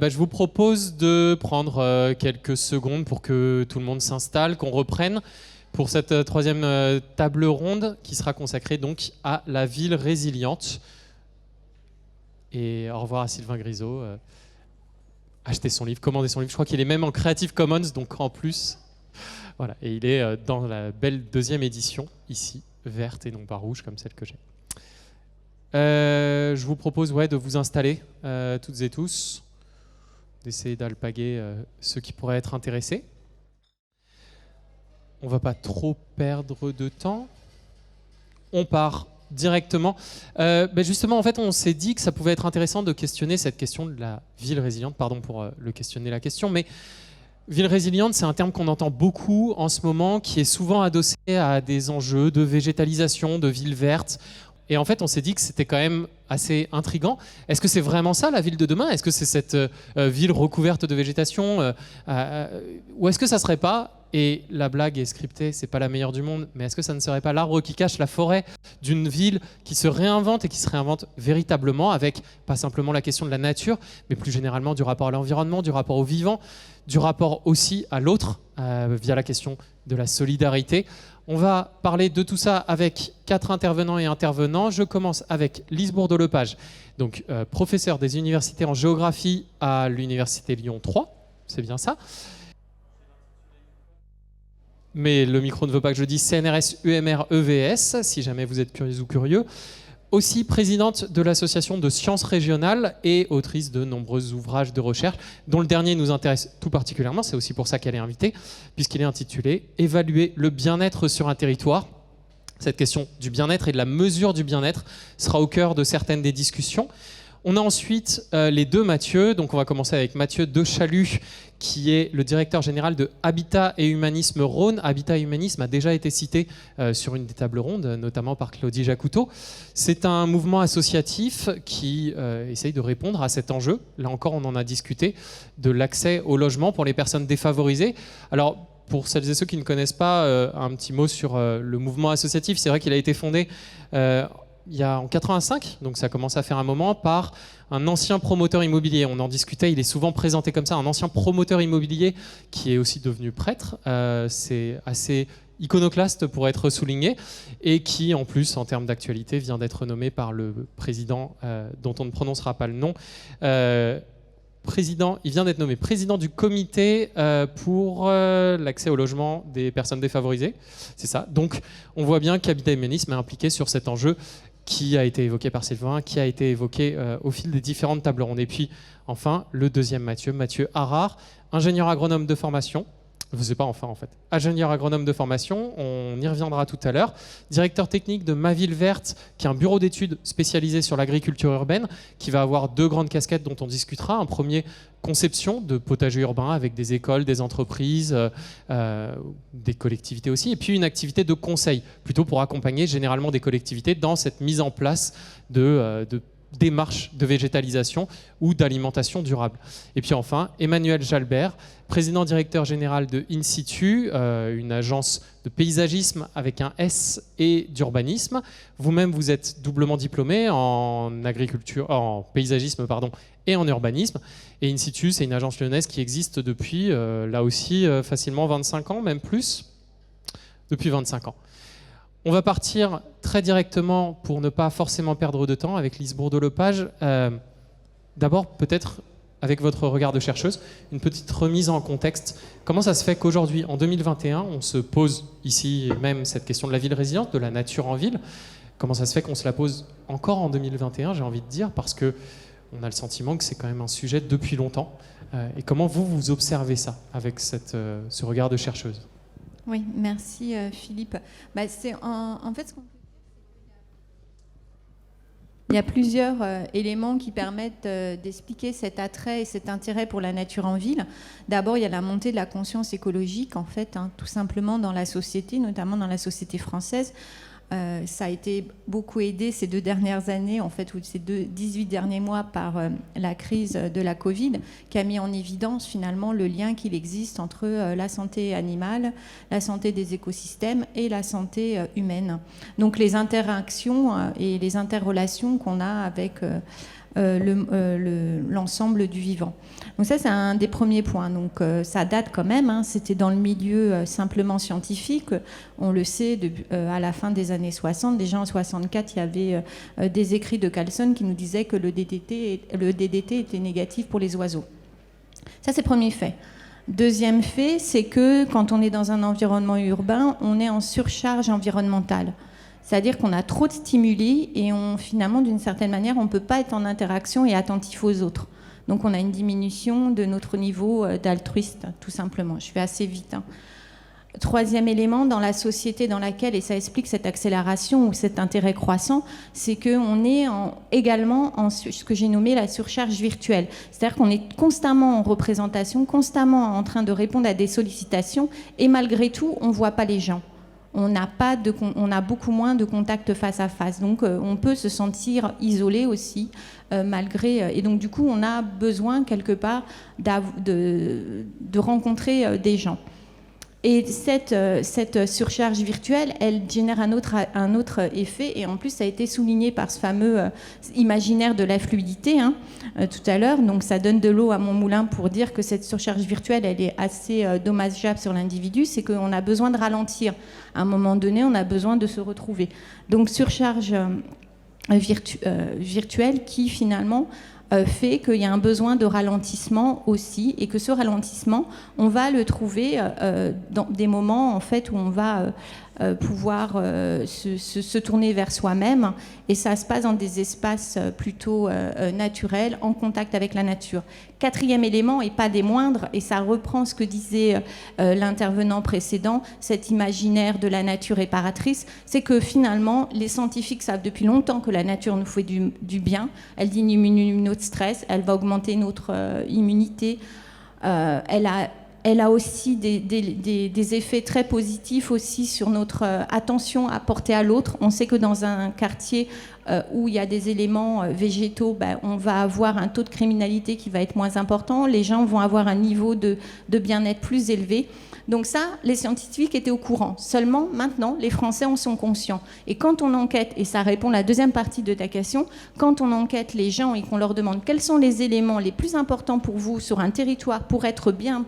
Je vous propose de prendre quelques secondes pour que tout le monde s'installe, qu'on reprenne pour cette troisième table ronde qui sera consacrée donc à la ville résiliente. Et au revoir à Sylvain Grisot. Achetez son livre, commandez son livre. Je crois qu'il est même en Creative Commons, donc en plus. Voilà. Et il est dans la belle deuxième édition, ici, verte et non pas rouge, comme celle que j'ai. Je vous propose de vous installer toutes et tous, d'essayer d'alpaguer ceux qui pourraient être intéressés. On ne va pas trop perdre de temps. On part directement. Justement, en fait, on s'est dit que ça pouvait être intéressant de questionner cette question de la ville résiliente. Pardon pour le questionner la question, mais ville résiliente, c'est un terme qu'on entend beaucoup en ce moment, qui est souvent adossé à des enjeux de végétalisation, de villes vertes. Et en fait, on s'est dit que c'était quand même assez intriguant. Est-ce que c'est vraiment ça, la ville de demain? Est-ce que c'est cette ville recouverte de végétation ou est-ce que ça ne serait pas, et la blague est scriptée, c'est pas la meilleure du monde, mais est-ce que ça ne serait pas l'arbre qui cache la forêt d'une ville qui se réinvente et qui se réinvente véritablement avec pas simplement la question de la nature, mais plus généralement du rapport à l'environnement, du rapport au vivant, du rapport aussi à l'autre via la question de la solidarité. On va parler de tout ça avec 4 intervenants et intervenants. Je commence avec Lise Bourdeau-Lepage, donc professeure des universités en géographie à l'université Lyon 3, c'est bien ça. Mais le micro ne veut pas que je dise CNRS UMR EVS, si jamais vous êtes curieux ou curieux. Aussi présidente de l'association de sciences régionales et autrice de nombreux ouvrages de recherche, dont le dernier nous intéresse tout particulièrement, c'est aussi pour ça qu'elle est invitée, puisqu'il est intitulé « Évaluer le bien-être sur un territoire ». Cette question du bien-être et de la mesure du bien-être sera au cœur de certaines des discussions. On a ensuite les deux Mathieu, donc on va commencer avec Mathieu Dechalut, qui est le directeur général de Habitat et Humanisme Rhône. Habitat et Humanisme a déjà été cité sur une des tables rondes, notamment par Claudie Jacoutot. C'est un mouvement associatif qui essaye de répondre à cet enjeu. Là encore, on en a discuté, de l'accès au logement pour les personnes défavorisées. Alors, pour celles et ceux qui ne connaissent pas, un petit mot sur le mouvement associatif. C'est vrai qu'il a été fondé il y a en 85, donc ça commence à faire un moment, par un ancien promoteur immobilier. On en discutait, il est souvent présenté comme ça, un ancien promoteur immobilier qui est aussi devenu prêtre. C'est assez iconoclaste pour être souligné, et qui en plus, en termes d'actualité, vient d'être nommé par le président, dont on ne prononcera pas le nom, il vient d'être nommé président du comité pour l'accès au logement des personnes défavorisées. C'est ça. Donc, on voit bien qu'Habitat et Humanisme est impliqué sur cet enjeu qui a été évoqué par Sylvain, qui a été évoqué au fil des différentes tables rondes. Et puis, enfin, le deuxième Mathieu Harard, ingénieur agronome de formation. C'est pas enfin en fait. Ingénieur agronome de formation, on y reviendra tout à l'heure. Directeur technique de Ma Ville Verte, qui est un bureau d'études spécialisé sur l'agriculture urbaine, qui va avoir 2 grandes casquettes dont on discutera. Un premier, conception de potagers urbains avec des écoles, des entreprises, des collectivités aussi. Et puis une activité de conseil, plutôt pour accompagner généralement des collectivités dans cette mise en place de démarche de végétalisation ou d'alimentation durable. Et puis enfin, Emmanuel Jalbert, président directeur général de In Situ, une agence de paysagisme avec un S et d'urbanisme. Vous-même, vous êtes doublement diplômé en paysagisme et en urbanisme. Et In Situ, c'est une agence lyonnaise qui existe depuis, là aussi, facilement 25 ans, même plus, depuis 25 ans. On va partir très directement, pour ne pas forcément perdre de temps, avec Lise Bourdeau-Lepage. D'abord, peut-être, avec votre regard de chercheuse, une petite remise en contexte. Comment ça se fait qu'aujourd'hui, en 2021, on se pose ici même cette question de la ville résiliente, de la nature en ville? Comment ça se fait qu'on se la pose encore en 2021, j'ai envie de dire, parce qu'on a le sentiment que c'est quand même un sujet depuis longtemps. Et comment vous observez ça, avec ce regard de chercheuse? Oui, merci Philippe. C'est en fait ce qu'on peut dire. Il y a plusieurs éléments qui permettent d'expliquer cet attrait et cet intérêt pour la nature en ville. D'abord, il y a la montée de la conscience écologique, en fait, tout simplement dans la société, notamment dans la société française. Ça a été beaucoup aidé ces 2 dernières années, en fait, ou ces 18 derniers mois par la crise de la Covid, qui a mis en évidence finalement le lien qu'il existe entre la santé animale, la santé des écosystèmes et la santé humaine. Donc les interactions et les interrelations qu'on a avec l'ensemble du vivant. Donc ça, c'est un des premiers points. Donc ça date quand même, hein, c'était dans le milieu simplement scientifique. On le sait, à la fin des années 60, déjà en 64, il y avait des écrits de Carlson qui nous disaient que le DDT était négatif pour les oiseaux. Ça, c'est le premier fait. Deuxième fait, c'est que quand on est dans un environnement urbain, on est en surcharge environnementale. C'est-à-dire qu'on a trop de stimuli et finalement, d'une certaine manière, on ne peut pas être en interaction et attentif aux autres. Donc on a une diminution de notre niveau d'altruiste, tout simplement. Je fais assez vite. Hein. Troisième élément, dans la société dans laquelle, et ça explique cette accélération ou cet intérêt croissant, c'est qu'on est également en ce que j'ai nommé la surcharge virtuelle. C'est-à-dire qu'on est constamment en représentation, constamment en train de répondre à des sollicitations, et malgré tout, on ne voit pas les gens. On a beaucoup moins de contact face à face. Donc, on peut se sentir isolé aussi, malgré... Et donc, du coup, on a besoin, quelque part, de rencontrer des gens. Et cette surcharge virtuelle, elle génère un autre effet, et en plus ça a été souligné par ce fameux imaginaire de la fluidité tout à l'heure. Donc ça donne de l'eau à mon moulin pour dire que cette surcharge virtuelle, elle est assez dommageable sur l'individu, c'est qu'on a besoin de ralentir. À un moment donné, on a besoin de se retrouver. Donc surcharge virtuelle qui finalement fait qu'il y a un besoin de ralentissement aussi, et que ce ralentissement, on va le trouver dans des moments en fait où on va pouvoir se tourner vers soi-même, et ça se passe dans des espaces plutôt naturels, en contact avec la nature. Quatrième élément, et pas des moindres, et ça reprend ce que disait l'intervenant précédent, cet imaginaire de la nature réparatrice, c'est que finalement, les scientifiques savent depuis longtemps que la nature nous fait du bien, elle diminue notre stress, elle va augmenter notre immunité, elle a aussi des effets très positifs aussi sur notre attention à porter à l'autre. On sait que dans un quartier où il y a des éléments végétaux, on va avoir un taux de criminalité qui va être moins important. Les gens vont avoir un niveau de bien-être plus élevé. Donc ça, les scientifiques étaient au courant. Seulement, maintenant, les Français en sont conscients. Et quand on enquête, et ça répond à la deuxième partie de ta question, quand on enquête les gens et qu'on leur demande quels sont les éléments les plus importants pour vous sur un territoire pour être bien,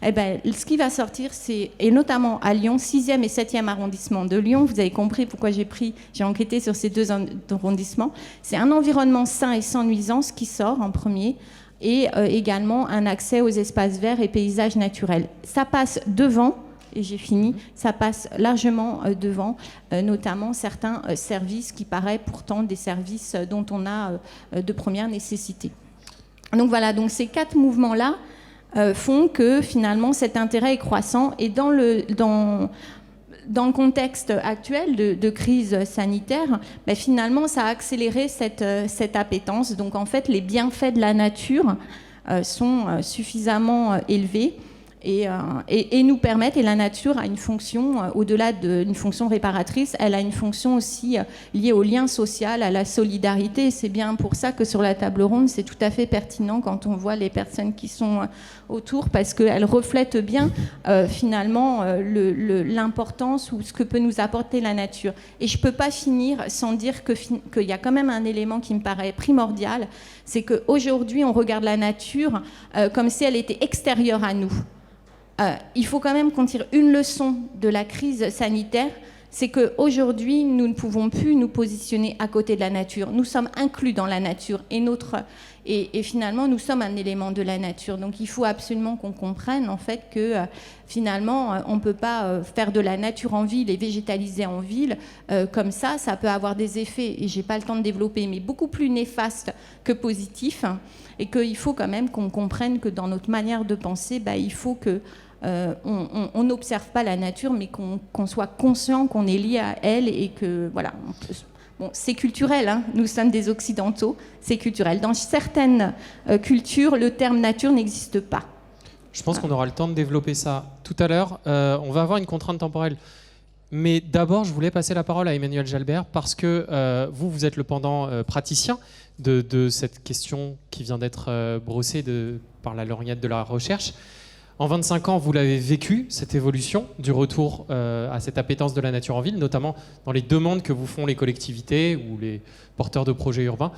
ce qui va sortir, et notamment à Lyon, 6e et 7e arrondissement de Lyon, vous avez compris pourquoi j'ai enquêté sur ces deux arrondissements, c'est un environnement sain et sans nuisance qui sort en premier, et également un accès aux espaces verts et paysages naturels. Ça passe devant, et j'ai fini, ça passe largement devant, notamment certains services qui paraissent pourtant des services dont on a de première nécessité. Donc voilà, donc ces 4 mouvements-là font que finalement cet intérêt est croissant, et dans le contexte actuel de crise sanitaire, finalement, ça a accéléré cette appétence. Donc, en fait, les bienfaits de la nature sont suffisamment élevés et nous permettent, et la nature a une fonction, au-delà d'une fonction réparatrice, elle a une fonction aussi liée au lien social, à la solidarité. C'est bien pour ça que sur la table ronde, c'est tout à fait pertinent quand on voit les personnes qui sont autour, parce qu'elles reflètent bien finalement l'importance ou ce que peut nous apporter la nature. Et je ne peux pas finir sans dire qu'il y a quand même un élément qui me paraît primordial, c'est qu'aujourd'hui, on regarde la nature comme si elle était extérieure à nous. Il faut quand même qu'on tire une leçon de la crise sanitaire, c'est qu'aujourd'hui, nous ne pouvons plus nous positionner à côté de la nature. Nous sommes inclus dans la nature, et finalement, nous sommes un élément de la nature. Donc, il faut absolument qu'on comprenne en fait que finalement, on ne peut pas faire de la nature en ville et végétaliser en ville comme ça. Ça peut avoir des effets, et je n'ai pas le temps de développer, mais beaucoup plus néfastes que positifs, et qu'il faut quand même qu'on comprenne que dans notre manière de penser, il faut que on n'observe pas la nature, mais qu'on soit conscient qu'on est lié à elle, et que voilà. Bon, c'est culturel, hein. Nous sommes des Occidentaux, c'est culturel. Dans certaines cultures, le terme nature n'existe pas. Je pense qu'on aura le temps de développer ça tout à l'heure. On va avoir une contrainte temporelle. Mais d'abord, je voulais passer la parole à Emmanuel Jalbert, parce que vous êtes le pendant praticien de cette question qui vient d'être brossée par la lauréate de la recherche. En 25 ans, vous l'avez vécu, cette évolution du retour à cette appétence de la nature en ville, notamment dans les demandes que vous font les collectivités ou les porteurs de projets urbains.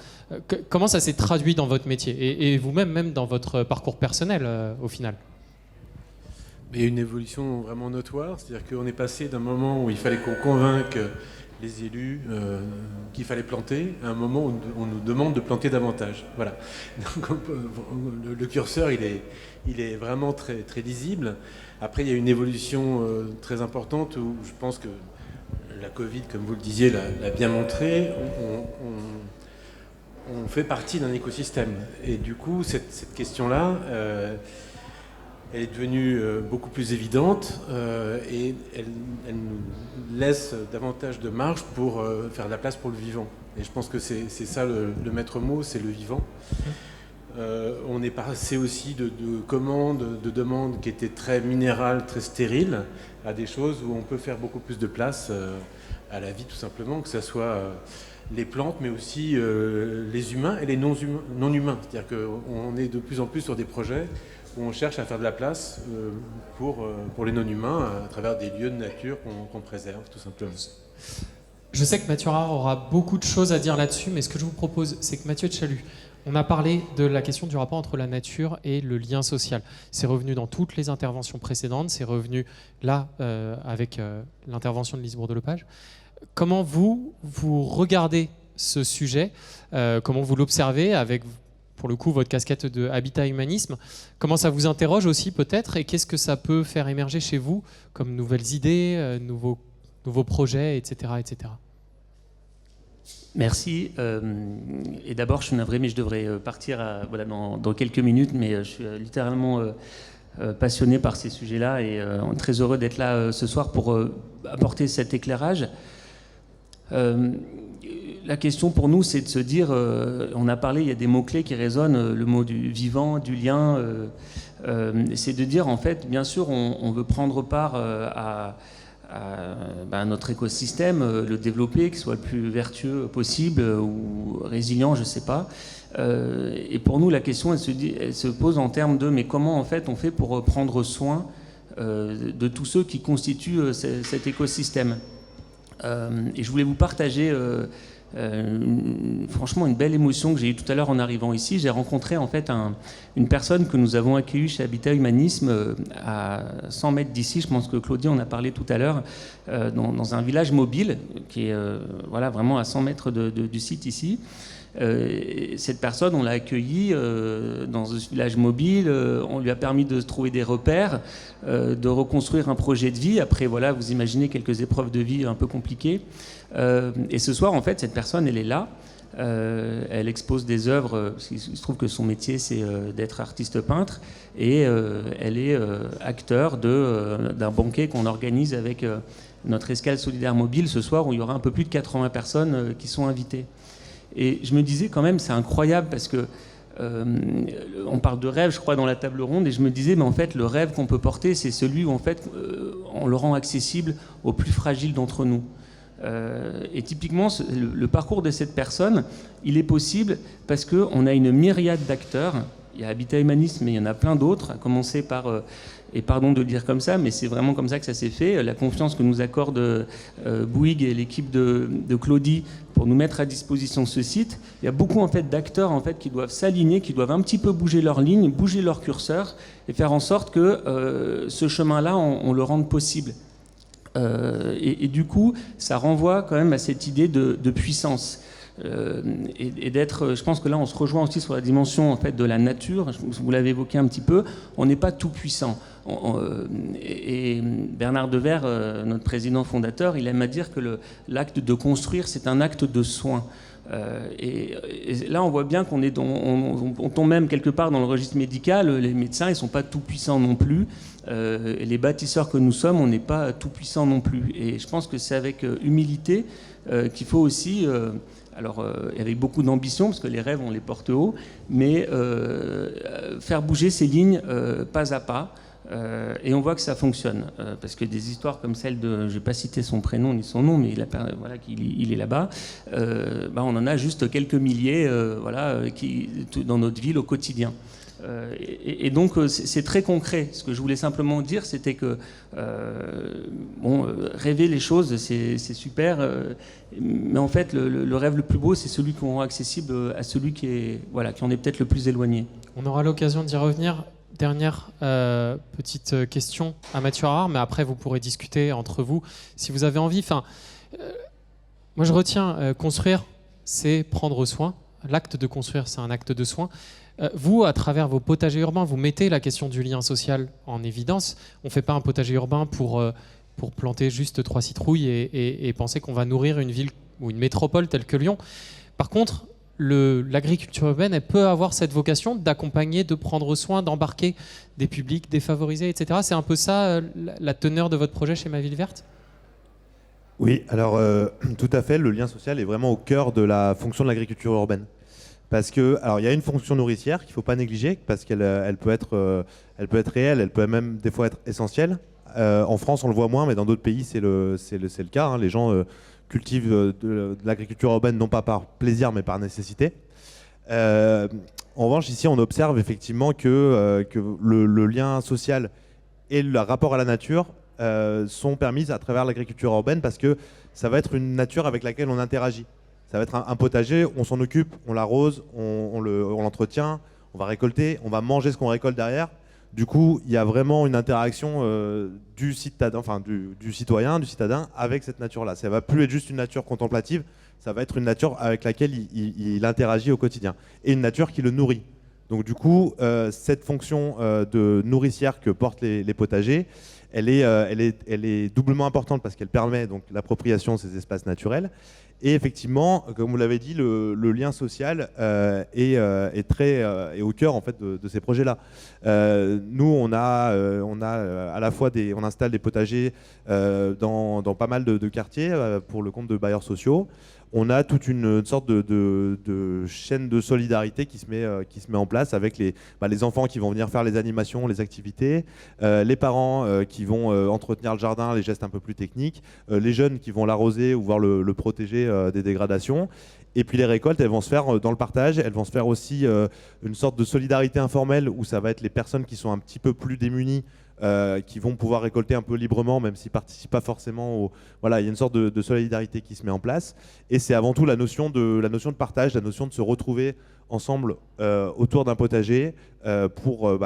Comment ça s'est traduit dans votre métier et vous-même, même dans votre parcours personnel au final? Il y a une évolution vraiment notoire, c'est-à-dire qu'on est passé d'un moment où il fallait qu'on convainque les élus qu'il fallait planter à un moment où on nous demande de planter davantage. Voilà. Donc, le curseur, il est vraiment très, très lisible. Après, il y a une évolution très importante où je pense que la Covid, comme vous le disiez, l'a bien montré. On fait partie d'un écosystème. Et du coup, cette question-là, elle est devenue beaucoup plus évidente et elle nous laisse davantage de marge pour faire de la place pour le vivant. Et je pense que c'est ça le maître mot, c'est le vivant. On est passé aussi de commandes, de demandes qui étaient très minérales, très stériles, à des choses où on peut faire beaucoup plus de place à la vie tout simplement, que ce soit les plantes, mais aussi les humains et les non-humains. C'est-à-dire qu'on est de plus en plus sur des projets où on cherche à faire de la place pour les non-humains à travers des lieux de nature qu'on préserve, tout simplement. Je sais que Mathieu Rard aura beaucoup de choses à dire là-dessus, mais ce que je vous propose, c'est que Mathieu Tchalut, on a parlé de la question du rapport entre la nature et le lien social. C'est revenu dans toutes les interventions précédentes, c'est revenu là avec l'intervention de Lise Bourdelepage. Comment vous regardez ce sujet, comment vous l'observez avec, pour le coup, votre casquette de Habitat Humanisme? Comment ça vous interroge aussi peut-être, et qu'est-ce que ça peut faire émerger chez vous comme nouvelles idées, nouveaux projets, etc., etc. Merci. Et d'abord, je suis navré, mais je devrais partir dans quelques minutes, mais je suis littéralement passionné par ces sujets-là et très heureux d'être là ce soir pour apporter cet éclairage. La question pour nous, c'est de se dire, on a parlé, il y a des mots-clés qui résonnent, le mot du vivant, du lien, c'est de dire, en fait, bien sûr, on veut prendre part à notre écosystème, le développer, qu'il soit le plus vertueux possible ou résilient, je ne sais pas. Et pour nous, la question, elle se pose en termes de, mais comment en fait on fait pour prendre soin de tous ceux qui constituent cet écosystème. Et je voulais vous partager franchement une belle émotion que j'ai eue tout à l'heure en arrivant ici. J'ai rencontré en fait une personne que nous avons accueillie chez Habitat Humanisme à 100 mètres d'ici. Je pense que Claudie en a parlé tout à l'heure, dans un village mobile qui est vraiment à 100 mètres du site ici. Cette personne, on l'a accueillie dans ce village mobile, on lui a permis de trouver des repères, de reconstruire un projet de vie. Après, voilà, vous imaginez quelques épreuves de vie un peu compliquées. Et ce soir, en fait, cette personne, elle est là. Elle expose des œuvres, parce qu'il se trouve que son métier, c'est d'être artiste-peintre. Et elle est acteur d'un banquet qu'on organise avec notre escale solidaire mobile ce soir, où il y aura un peu plus de 80 personnes qui sont invitées. Et je me disais quand même, c'est incroyable parce que on parle de rêve, je crois, dans la table ronde, et je me disais, mais en fait, le rêve qu'on peut porter, c'est celui où en fait, on le rend accessible aux plus fragiles d'entre nous. Et typiquement, le parcours de cette personne, il est possible parce qu'on a une myriade d'acteurs. Il y a Habitat Humanisme, mais il y en a plein d'autres, à commencer par, et pardon de le dire comme ça, mais c'est vraiment comme ça que ça s'est fait, la confiance que nous accorde Bouygues et l'équipe de Claudie pour nous mettre à disposition ce site. Il y a beaucoup en fait, d'acteurs en fait, qui doivent s'aligner, qui doivent un petit peu bouger leur ligne, bouger leur curseur et faire en sorte que ce chemin-là, on le rende possible. Et du coup, ça renvoie quand même à cette idée de puissance. Et d'être, je pense que là on se rejoint aussi sur la dimension en fait de la nature. Vous l'avez évoqué un petit peu, on n'est pas tout puissant. Et Bernard Devers, notre président fondateur, il aime à dire que l'acte de construire, c'est un acte de soin. Et là on voit bien qu'on est on tombe même quelque part dans le registre médical. Les médecins, ils sont pas tout puissants non plus. Et les bâtisseurs que nous sommes, on n'est pas tout puissants non plus. Et je pense que c'est avec humilité qu'il faut aussi alors, avec beaucoup d'ambition, parce que les rêves, on les porte haut, mais faire bouger ces lignes pas à pas. Et on voit que ça fonctionne. Parce que des histoires comme celle de, je ne vais pas citer son prénom ni son nom, mais il est là-bas, on en a juste quelques milliers dans notre ville au quotidien. Et donc, c'est très concret. Ce que je voulais simplement dire, c'était que rêver les choses, c'est super, mais en fait, le rêve le plus beau, c'est celui qu'on rend accessible à celui qui en est peut-être le plus éloigné. On aura l'occasion d'y revenir. Dernière petite question à Mathieu Harard, mais après vous pourrez discuter entre vous si vous avez envie. Moi je retiens construire, c'est prendre soin. L'acte de construire, c'est un acte de soin. Vous, à travers vos potagers urbains, vous mettez la question du lien social en évidence. On ne fait pas un potager urbain pour planter juste 3 citrouilles et penser qu'on va nourrir une ville ou une métropole telle que Lyon. Par contre, l'agriculture urbaine, elle peut avoir cette vocation d'accompagner, de prendre soin, d'embarquer des publics défavorisés, etc. C'est un peu ça la teneur de votre projet chez Ma Ville Verte ? Oui, alors tout à fait, le lien social est vraiment au cœur de la fonction de l'agriculture urbaine. Parce que, alors il y a une fonction nourricière qu'il ne faut pas négliger, parce qu'elle peut être réelle, elle peut même des fois être essentielle. En France, on le voit moins, mais dans d'autres pays, c'est le cas. Hein. Les gens cultivent de l'agriculture urbaine, non pas par plaisir, mais par nécessité. En revanche, ici, on observe effectivement que le lien social et le rapport à la nature sont permises à travers l'agriculture urbaine, parce que ça va être une nature avec laquelle on interagit. Ça va être un potager, on s'en occupe, on l'arrose, on l'entretient, on va récolter, on va manger ce qu'on récolte derrière. Du coup, il y a vraiment une interaction du citadin avec cette nature-là. Ça ne va plus être juste une nature contemplative, ça va être une nature avec laquelle il interagit au quotidien. Et une nature qui le nourrit. Donc du coup, cette fonction de nourricière que portent les potagers, elle est doublement importante parce qu'elle permet donc l'appropriation de ces espaces naturels. Et effectivement, comme vous l'avez dit, le lien social est au cœur en fait de ces projets-là. Nous, on installe des potagers dans pas mal de quartiers pour le compte de bailleurs sociaux. On a toute une sorte de chaîne de solidarité qui se met en place avec les enfants qui vont venir faire les animations, les activités, les parents qui vont entretenir le jardin, les gestes un peu plus techniques, les jeunes qui vont l'arroser ou voir le protéger des dégradations. Et puis les récoltes, elles vont se faire dans le partage, elles vont se faire aussi une sorte de solidarité informelle où ça va être les personnes qui sont un petit peu plus démunies qui vont pouvoir récolter un peu librement, même s'ils ne participent pas forcément. Voilà, il y a une sorte de solidarité qui se met en place. Et c'est avant tout la notion de partage, la notion de se retrouver ensemble autour d'un potager pour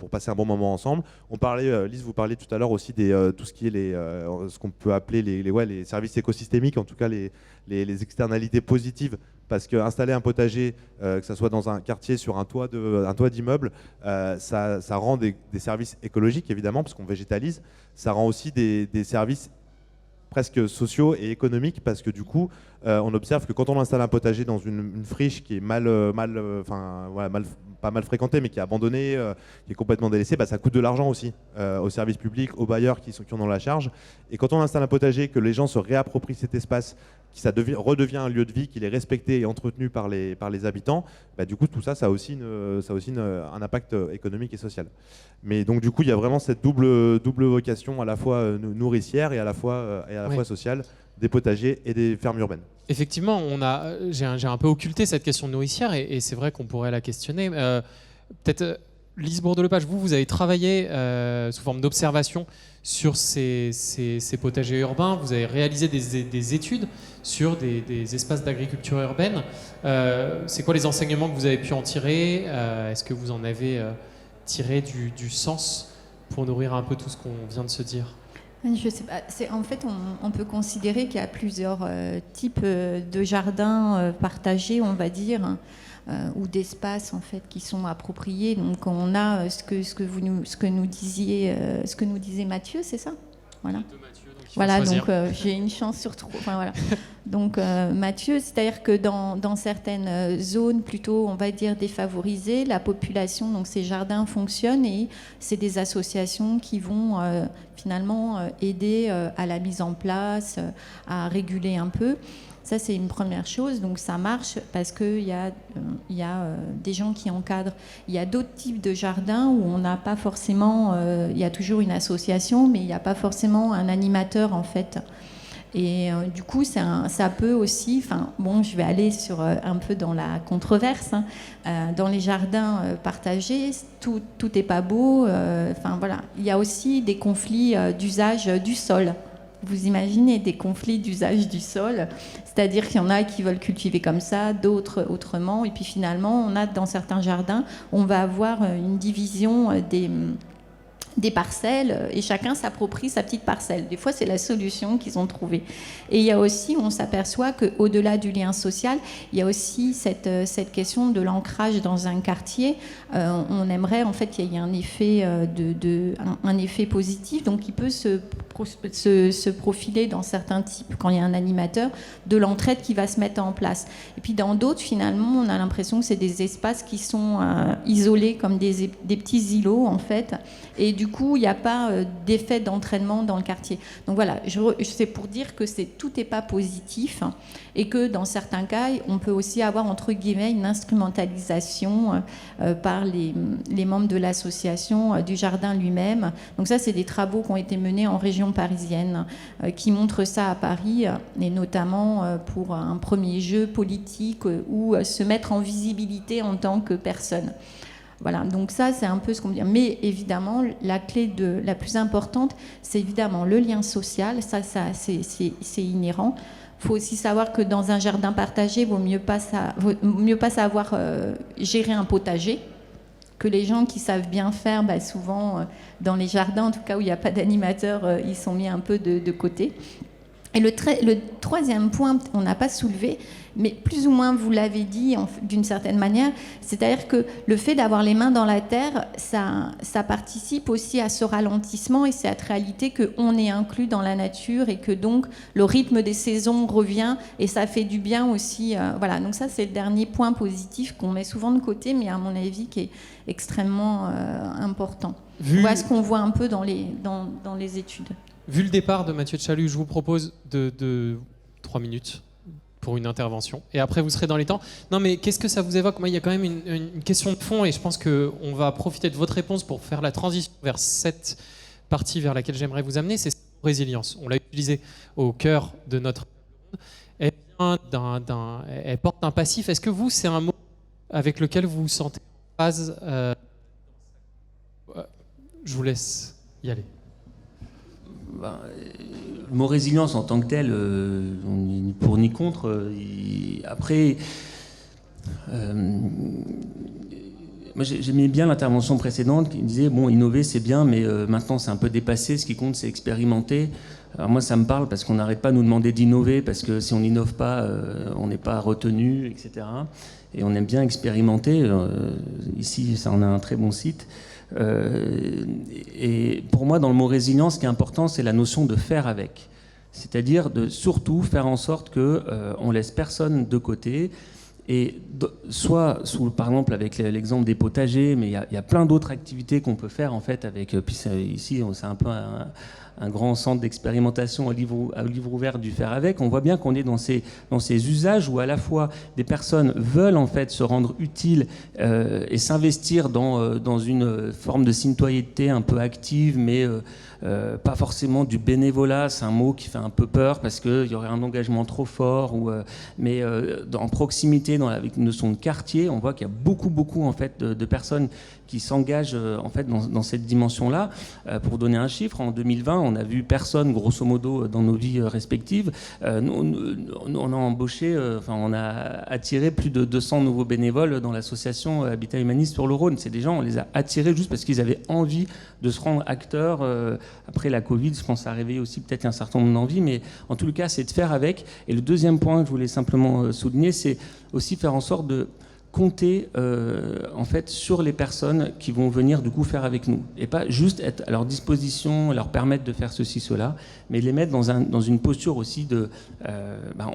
passer un bon moment ensemble. On parlait, Lise, vous parliez tout à l'heure aussi de tout ce qui est ce qu'on peut appeler les services écosystémiques, en tout cas les externalités positives. Parce qu'installer un potager, que ce soit dans un quartier, sur un toit d'immeuble, ça rend des services écologiques, évidemment, parce qu'on végétalise. Ça rend aussi des services presque sociaux et économiques, parce que du coup, on observe que quand on installe un potager dans une friche qui est pas mal fréquentée, mais qui est abandonnée, qui est complètement délaissée, ça coûte de l'argent aussi aux services publics, aux bailleurs qui en ont la charge. Et quand on installe un potager, que les gens se réapproprient cet espace, ça redevient un lieu de vie, qu'il est respecté et entretenu par les habitants, du coup tout ça a aussi un impact économique et social. Mais donc du coup il y a vraiment cette double vocation à la fois nourricière et à la fois sociale des potagers et des fermes urbaines. Effectivement, j'ai un peu occulté cette question nourricière et c'est vrai qu'on pourrait la questionner. Peut-être Lise Bourdelepage, vous avez travaillé sous forme d'observation sur ces potagers urbains. Vous avez réalisé des études sur des espaces d'agriculture urbaine. C'est quoi les enseignements que vous avez pu en tirer ? Est-ce que vous en avez tiré du sens pour nourrir un peu tout ce qu'on vient de se dire ? Je sais pas. En fait, on peut considérer qu'il y a plusieurs types de jardins partagés, on va dire, ou d'espaces en fait qui sont appropriés. Donc, on a ce que nous disait Mathieu, c'est ça ? Voilà. Voilà, donc j'ai une chance sur trois. Enfin, voilà. Donc Mathieu, c'est-à-dire que dans certaines zones plutôt, on va dire défavorisées, la population, donc ces jardins fonctionnent et c'est des associations qui vont finalement aider à la mise en place, à réguler un peu. Ça, c'est une première chose. Donc, ça marche parce qu'il y a des gens qui encadrent. Il y a d'autres types de jardins où on n'a pas forcément... il y a toujours une association, mais il n'y a pas forcément un animateur, en fait, Et du coup, ça peut aussi, je vais aller sur un peu dans la controverse, dans les jardins partagés, tout n'est pas beau. Voilà, il y a aussi des conflits d'usage du sol. Vous imaginez des conflits d'usage du sol, c'est-à-dire qu'il y en a qui veulent cultiver comme ça, d'autres autrement, et puis finalement, on a dans certains jardins, on va avoir une division des parcelles et chacun s'approprie sa petite parcelle. Des fois, c'est la solution qu'ils ont trouvée. Et il y a aussi, on s'aperçoit qu'au-delà du lien social, il y a aussi cette question de l'ancrage dans un quartier. On aimerait en fait qu'il y ait un effet, un effet positif, donc il peut se profiler dans certains types, quand il y a un animateur, de l'entraide qui va se mettre en place. Et puis dans d'autres, finalement, on a l'impression que c'est des espaces qui sont isolés comme des petits îlots, en fait. Et du coup, il n'y a pas d'effet d'entraînement dans le quartier. Donc voilà, c'est pour dire que tout n'est pas positif, hein, et que dans certains cas, on peut aussi avoir, entre guillemets, une instrumentalisation par les membres de l'association du jardin lui-même. Donc ça, c'est des travaux qui ont été menés en région parisienne qui montrent ça à Paris, et notamment pour un premier jeu politique ou se mettre en visibilité en tant que personne. Voilà, donc ça, c'est un peu ce qu'on veut dire. Mais évidemment, la clé la plus importante, c'est évidemment le lien social. Ça c'est inhérent. Il faut aussi savoir que dans un jardin partagé, il vaut mieux pas savoir gérer un potager. Que les gens qui savent bien faire, souvent, dans les jardins, en tout cas où il n'y a pas d'animateur, ils sont mis un peu de côté. Et le troisième point, on n'a pas soulevé, mais plus ou moins vous l'avez dit d'une certaine manière, c'est-à-dire que le fait d'avoir les mains dans la terre, ça participe aussi à ce ralentissement et cette réalité qu'on est inclus dans la nature et que donc le rythme des saisons revient et ça fait du bien aussi. Voilà, donc ça c'est le dernier point positif qu'on met souvent de côté, mais à mon avis qui est extrêmement important. Voilà ce qu'on voit un peu dans les études. Vu le départ de Mathieu Tchalut, je vous propose de 3 minutes pour une intervention. Et après, vous serez dans les temps. Non, mais qu'est-ce que ça vous évoque ? Moi, il y a quand même une question de fond et je pense qu'on va profiter de votre réponse pour faire la transition vers cette partie vers laquelle j'aimerais vous amener. C'est résilience. On l'a utilisé au cœur de notre... Elle porte un passif. Est-ce que vous, c'est un mot avec lequel vous vous sentez en phase Je vous laisse y aller. Le mot résilience en tant que tel, on n'est ni pour ni contre. Après, moi j'aimais bien l'intervention précédente qui disait bon, innover c'est bien, mais maintenant c'est un peu dépassé. Ce qui compte, c'est expérimenter. Alors moi, ça me parle parce qu'on n'arrête pas de nous demander d'innover, parce que si on n'innove pas, on n'est pas retenu, etc. Et on aime bien expérimenter. Ici, ça en a un très bon site. Et pour moi, dans le mot résilience, ce qui est important, c'est la notion de faire avec. C'est-à-dire de surtout faire en sorte qu'on laisse personne de côté. Et soit, par exemple, avec l'exemple des potagers, mais il y a plein d'autres activités qu'on peut faire, en fait, avec... Puis ici, c'est un peu un grand centre d'expérimentation au livre ouvert du faire avec. On voit bien qu'on est dans ces usages où à la fois des personnes veulent en fait se rendre utiles et s'investir dans une forme de citoyenneté un peu active, mais pas forcément du bénévolat. C'est un mot qui fait un peu peur parce qu'il y aurait un engagement trop fort. Mais en proximité, avec une notion de quartier, on voit qu'il y a beaucoup en fait de personnes qui s'engagent en fait dans cette dimension-là. Pour donner un chiffre, en 2020, on a vu personne, grosso modo, dans nos vies respectives. On a embauché, on a attiré plus de 200 nouveaux bénévoles dans l'association Habitat Humaniste sur le Rhône. C'est des gens, on les a attirés juste parce qu'ils avaient envie de se rendre acteurs. Après la Covid, je pense que ça a réveillé aussi peut-être un certain nombre d'envies, mais en tout cas, c'est de faire avec. Et le deuxième point que je voulais simplement souligner, c'est aussi faire en sorte de compter en fait sur les personnes qui vont venir du coup faire avec nous et pas juste être à leur disposition, leur permettre de faire ceci, cela, mais les mettre dans une posture aussi de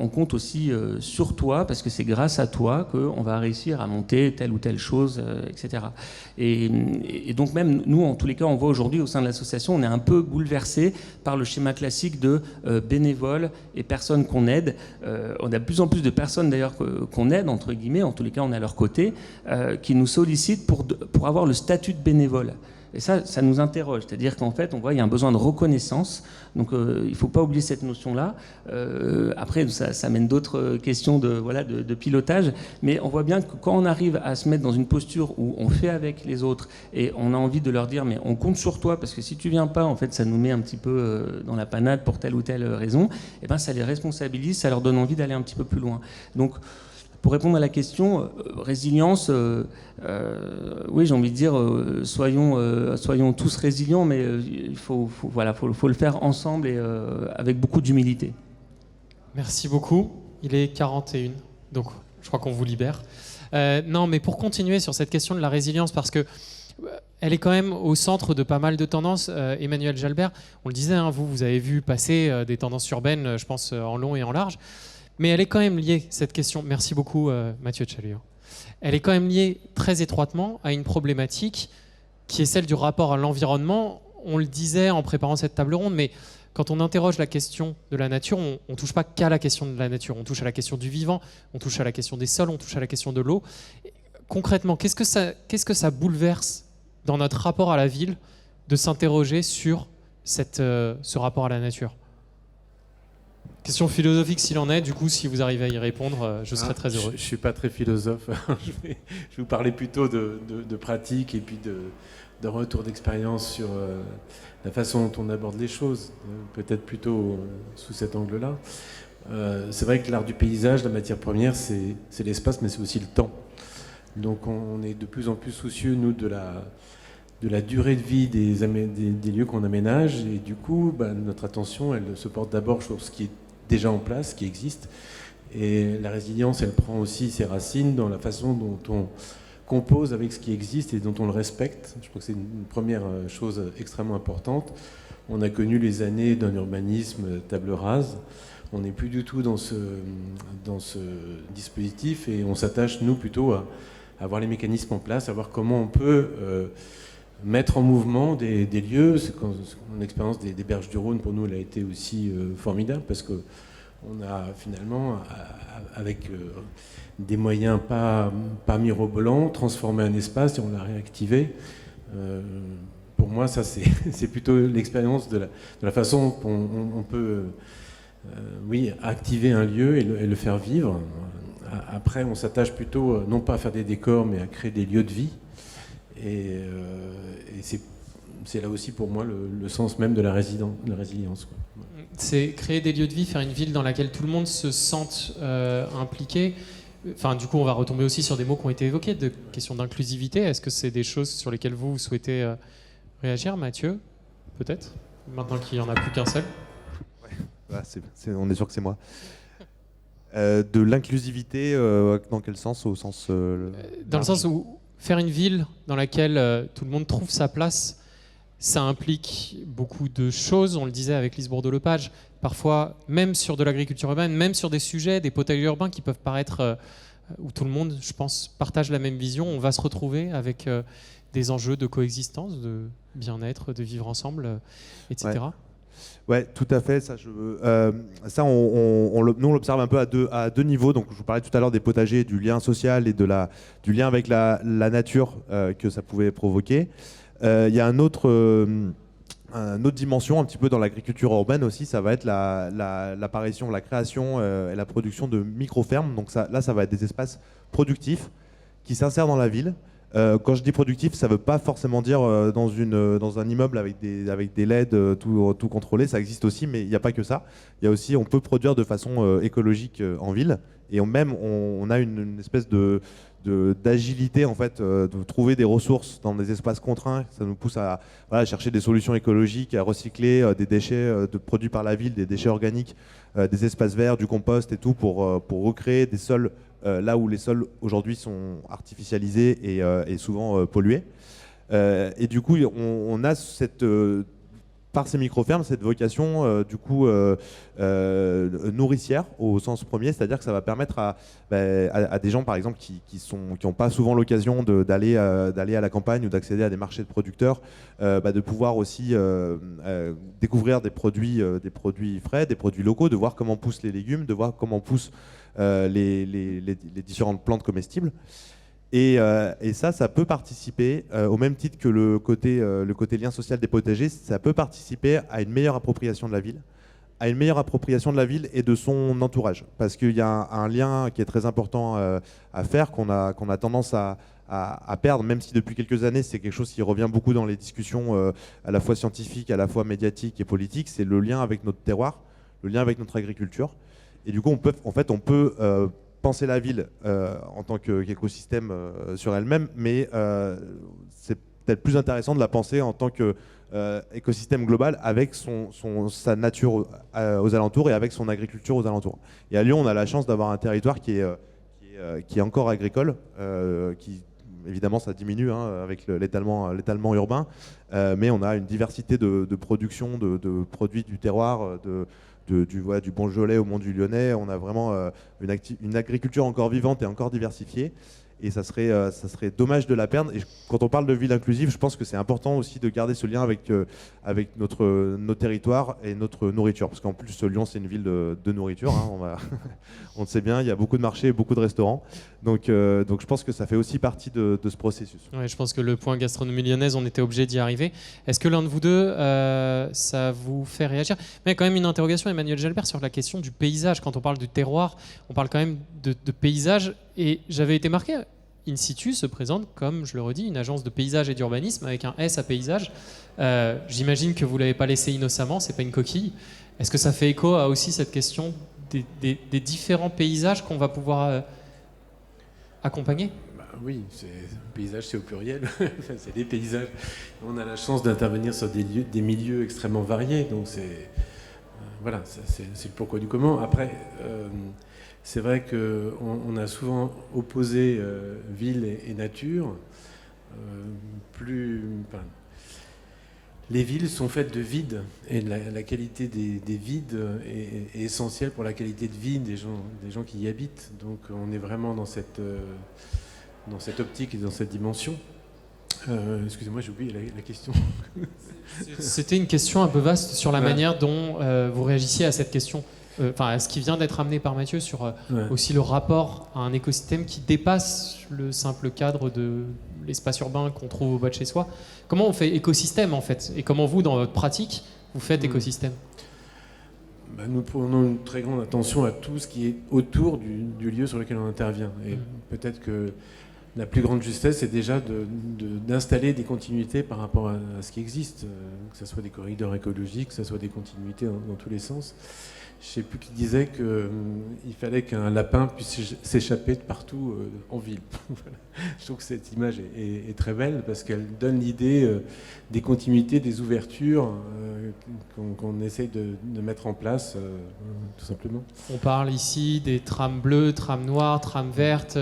on compte aussi sur toi parce que c'est grâce à toi qu'on va réussir à monter telle ou telle chose, etc. Et donc même nous, en tous les cas, on voit aujourd'hui au sein de l'association, on est un peu bouleversé par le schéma classique de bénévoles et personnes qu'on aide. On a de plus en plus de personnes d'ailleurs qu'on aide, entre guillemets, en tous les cas on est à leur côté, qui nous sollicitent pour avoir le statut de bénévole. Et ça nous interroge. C'est-à-dire qu'en fait, on voit qu'il y a un besoin de reconnaissance. Donc, il ne faut pas oublier cette notion-là. Après, ça mène d'autres questions de pilotage. Mais on voit bien que quand on arrive à se mettre dans une posture où on fait avec les autres et on a envie de leur dire, mais on compte sur toi, parce que si tu viens pas, en fait, ça nous met un petit peu dans la panade pour telle ou telle raison, et ben, ça les responsabilise, ça leur donne envie d'aller un petit peu plus loin. Donc, pour répondre à la question, résilience, oui, j'ai envie de dire, soyons tous résilients, mais il faut le faire ensemble et avec beaucoup d'humilité. Merci beaucoup. Il est 41, donc je crois qu'on vous libère. Non, mais pour continuer sur cette question de la résilience, parce que elle est quand même au centre de pas mal de tendances. Emmanuel Jalbert, on le disait, hein, vous avez vu passer des tendances urbaines, je pense, en long et en large. Mais elle est quand même liée, cette question, merci beaucoup Mathieu Tchaliot, elle est quand même liée très étroitement à une problématique qui est celle du rapport à l'environnement. On le disait en préparant cette table ronde, mais quand on interroge la question de la nature, on ne touche pas qu'à la question de la nature, on touche à la question du vivant, on touche à la question des sols, on touche à la question de l'eau. Concrètement, qu'est-ce que ça bouleverse dans notre rapport à la ville de s'interroger sur ce rapport à la nature ? Question philosophique s'il en est, du coup, si vous arrivez à y répondre, je serais très heureux. Je ne suis pas très philosophe, je vais vous parler plutôt de pratique et puis d'un retour d'expérience sur la façon dont on aborde les choses, peut-être plutôt sous cet angle-là. C'est vrai que l'art du paysage, la matière première, c'est l'espace, mais c'est aussi le temps. Donc on est de plus en plus soucieux, nous, de la durée de vie des lieux qu'on aménage, et du coup, notre attention, elle se porte d'abord sur ce qui est déjà en place, qui existe. Et la résilience, elle prend aussi ses racines dans la façon dont on compose avec ce qui existe et dont on le respecte. Je crois que c'est une première chose extrêmement importante. On a connu les années d'un urbanisme table rase. On n'est plus du tout dans ce dispositif et on s'attache, nous, plutôt à avoir les mécanismes en place, à voir comment on peut mettre en mouvement des lieux. Mon expérience des berges du Rhône, pour nous, elle a été aussi formidable parce qu'on a finalement, avec des moyens pas mirobolants, transformé un espace et on l'a réactivé. Pour moi, ça, c'est plutôt l'expérience de la façon dont on peut activer un lieu et le faire vivre. Après, on s'attache plutôt, non pas à faire des décors, mais à créer des lieux de vie. Et c'est là aussi pour moi le sens même de la résilience. Quoi. C'est créer des lieux de vie, faire une ville dans laquelle tout le monde se sente impliqué. Enfin, du coup, on va retomber aussi sur des mots qui ont été évoqués, de questions d'inclusivité. Est-ce que c'est des choses sur lesquelles vous souhaitez réagir, Mathieu ? Peut-être, maintenant qu'il n'y en a plus qu'un seul. Ouais, on est sûr que c'est moi. De l'inclusivité, dans quel sens ? Au sens dans le sens où faire une ville dans laquelle tout le monde trouve sa place, ça implique beaucoup de choses. On le disait avec Lise Bourdeau-Lepage, parfois même sur de l'agriculture urbaine, même sur des sujets, des potagers urbains qui peuvent paraître où tout le monde, je pense, partage la même vision. On va se retrouver avec des enjeux de coexistence, de bien-être, de vivre ensemble, etc. Ouais, tout à fait. Nous, on l'observe un peu à deux niveaux. Donc, je vous parlais tout à l'heure des potagers, du lien social et du lien avec la nature que ça pouvait provoquer. Il y a une autre dimension un petit peu dans l'agriculture urbaine aussi, ça va être l'apparition, la création et la production de micro-fermes. Donc ça va être des espaces productifs qui s'insèrent dans la ville. Quand je dis productif, ça ne veut pas forcément dire dans un immeuble avec des LED tout contrôlé. Ça existe aussi, mais il n'y a pas que ça. Il y a aussi, on peut produire de façon écologique en ville. Et on a une espèce d'agilité en fait, de trouver des ressources dans des espaces contraints. Ça nous pousse à chercher des solutions écologiques, à recycler des déchets produits par la ville, des déchets organiques, des espaces verts, du compost et tout pour recréer des sols là où les sols aujourd'hui sont artificialisés et souvent pollués. Et du coup, on a par ces micro-fermes, cette vocation nourricière au sens premier, c'est-à-dire que ça va permettre à des gens, par exemple, qui n'ont pas souvent l'occasion d'aller à la campagne ou d'accéder à des marchés de producteurs, de pouvoir aussi découvrir des produits frais, des produits locaux, de voir comment poussent les légumes, de voir comment poussent les différentes plantes comestibles. Et ça peut participer, au même titre que le côté lien social des potagers, ça peut participer à une meilleure appropriation de la ville, et de son entourage. Parce qu'il y a un lien qui est très important à faire, qu'on a tendance à perdre, même si depuis quelques années, c'est quelque chose qui revient beaucoup dans les discussions à la fois scientifiques, à la fois médiatiques et politiques, c'est le lien avec notre terroir, le lien avec notre agriculture. Et du coup, on peut penser la ville en tant qu'écosystème sur elle-même, mais c'est peut-être plus intéressant de la penser en tant qu'écosystème global avec sa nature aux alentours et avec son agriculture aux alentours. Et à Lyon, on a la chance d'avoir un territoire qui est encore agricole, évidemment ça diminue avec l'étalement urbain, mais on a une diversité de production, de produits du terroir, du Beaujolais au Mont du Lyonnais. On a vraiment une agriculture encore vivante et encore diversifiée. Et ça serait dommage de la perdre. Et quand on parle de ville inclusive, je pense que c'est important aussi de garder ce lien avec nos territoires et notre nourriture. Parce qu'en plus, Lyon, c'est une ville de nourriture. On le sait bien, il y a beaucoup de marchés, beaucoup de restaurants. Donc je pense que ça fait aussi partie de ce processus. Ouais, je pense que le point gastronomie lyonnaise, on était obligé d'y arriver. Est-ce que l'un de vous deux, ça vous fait réagir? Mais il y a quand même une interrogation, Emmanuel Gelbert, sur la question du paysage. Quand on parle du terroir, on parle quand même de paysage. Et j'avais été marqué, In Situ se présente comme, je le redis, une agence de paysage et d'urbanisme avec un S à paysage. J'imagine que vous ne l'avez pas laissé innocemment, ce n'est pas une coquille. Est-ce que ça fait écho à aussi cette question des différents paysages qu'on va pouvoir accompagner? Oui, paysage, c'est au pluriel. C'est des paysages. On a la chance d'intervenir sur des milieux extrêmement variés. Donc voilà, c'est le pourquoi du comment. Après, c'est vrai qu'on a souvent opposé ville et nature. Les villes sont faites de vides, et la qualité des vides est essentielle pour la qualité de vie des gens qui y habitent. Donc on est vraiment dans cette optique et dans cette dimension. Excusez-moi, j'ai oublié la question. C'était une question un peu vaste sur la manière dont vous réagissiez à cette question. À ce qui vient d'être amené par Mathieu sur aussi le rapport à un écosystème qui dépasse le simple cadre de l'espace urbain qu'on trouve au bas de chez soi. Comment on fait écosystème en fait? Et comment vous, dans votre pratique, vous faites écosystème? Nous prenons une très grande attention à tout ce qui est autour du lieu sur lequel on intervient. Et peut-être que la plus grande justesse, c'est déjà d'installer des continuités par rapport à ce qui existe, que ce soit des corridors écologiques, que ce soit des continuités dans tous les sens. Je ne sais plus qui disait qu'il fallait qu'un lapin puisse s'échapper de partout en ville. Je trouve que cette image est très belle parce qu'elle donne l'idée des continuités, des ouvertures qu'on essaye de mettre en place, tout simplement. On parle ici des trams bleues, trams noires, trams vertes,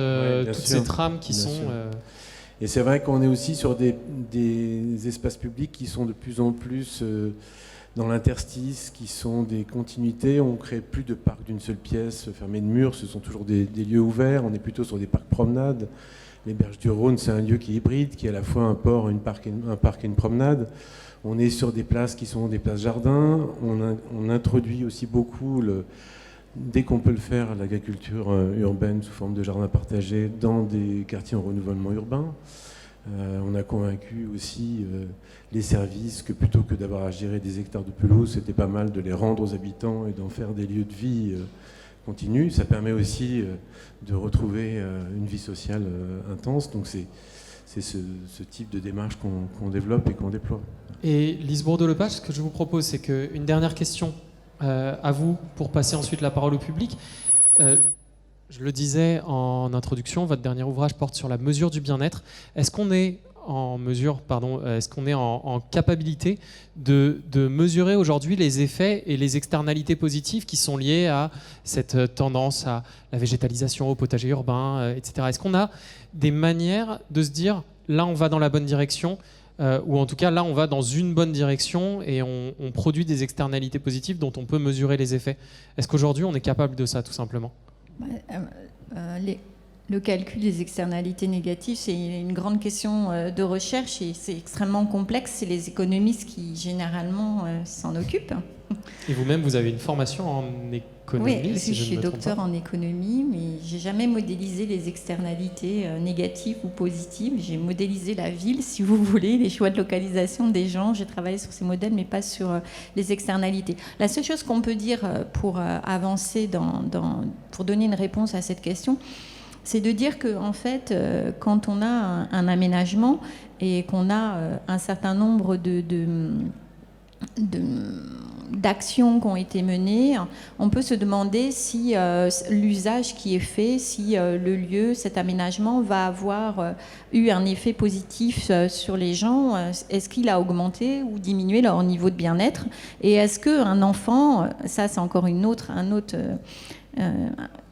toutes ces trams qui sont... Et c'est vrai qu'on est aussi sur des espaces publics qui sont de plus en plus... dans l'interstice, qui sont des continuités. On ne crée plus de parcs d'une seule pièce fermés de murs, ce sont toujours des lieux ouverts. On est plutôt sur des parcs promenades. Les Berges du Rhône, c'est un lieu qui est hybride, qui est à la fois un port, un parc et une promenade. On est sur des places qui sont des places jardins. On introduit aussi beaucoup, dès qu'on peut le faire, l'agriculture urbaine sous forme de jardin partagé dans des quartiers en renouvellement urbain. On a convaincu aussi les services que plutôt que d'avoir à gérer des hectares de pelouse, c'était pas mal de les rendre aux habitants et d'en faire des lieux de vie continus. Ça permet aussi de retrouver une vie sociale intense. Donc c'est ce type de démarche qu'on développe et qu'on déploie. Et Lise Bourdeau-Lepage, ce que je vous propose, c'est qu'une dernière question à vous pour passer ensuite la parole au public. Je le disais en introduction, votre dernier ouvrage porte sur la mesure du bien-être. Est-ce qu'on est en capacité de mesurer aujourd'hui les effets et les externalités positives qui sont liées à cette tendance à la végétalisation, au potager urbain, etc. Est-ce qu'on a des manières de se dire là on va dans la bonne direction ou en tout cas là on va dans une bonne direction et on produit des externalités positives dont on peut mesurer les effets? Est-ce qu'aujourd'hui on est capable de ça tout simplement? Le calcul des externalités négatives, c'est une grande question de recherche et c'est extrêmement complexe. C'est les économistes qui, généralement, s'en occupent. Et vous-même, vous avez une formation en économie, Oui, si je ne suis me trompe docteur pas. en économie, mais j'ai jamais modélisé les externalités négatives ou positives. J'ai modélisé la ville, si vous voulez, les choix de localisation des gens. J'ai travaillé sur ces modèles, mais pas sur les externalités. La seule chose qu'on peut dire pour avancer pour donner une réponse à cette question, c'est de dire que en fait, quand on a un aménagement et qu'on a un certain nombre d'actions qui ont été menées, on peut se demander si l'usage qui est fait, si le lieu, cet aménagement va avoir eu un effet positif sur les gens. Est-ce qu'il a augmenté ou diminué leur niveau de bien-être? Et est-ce qu'un enfant, ça c'est encore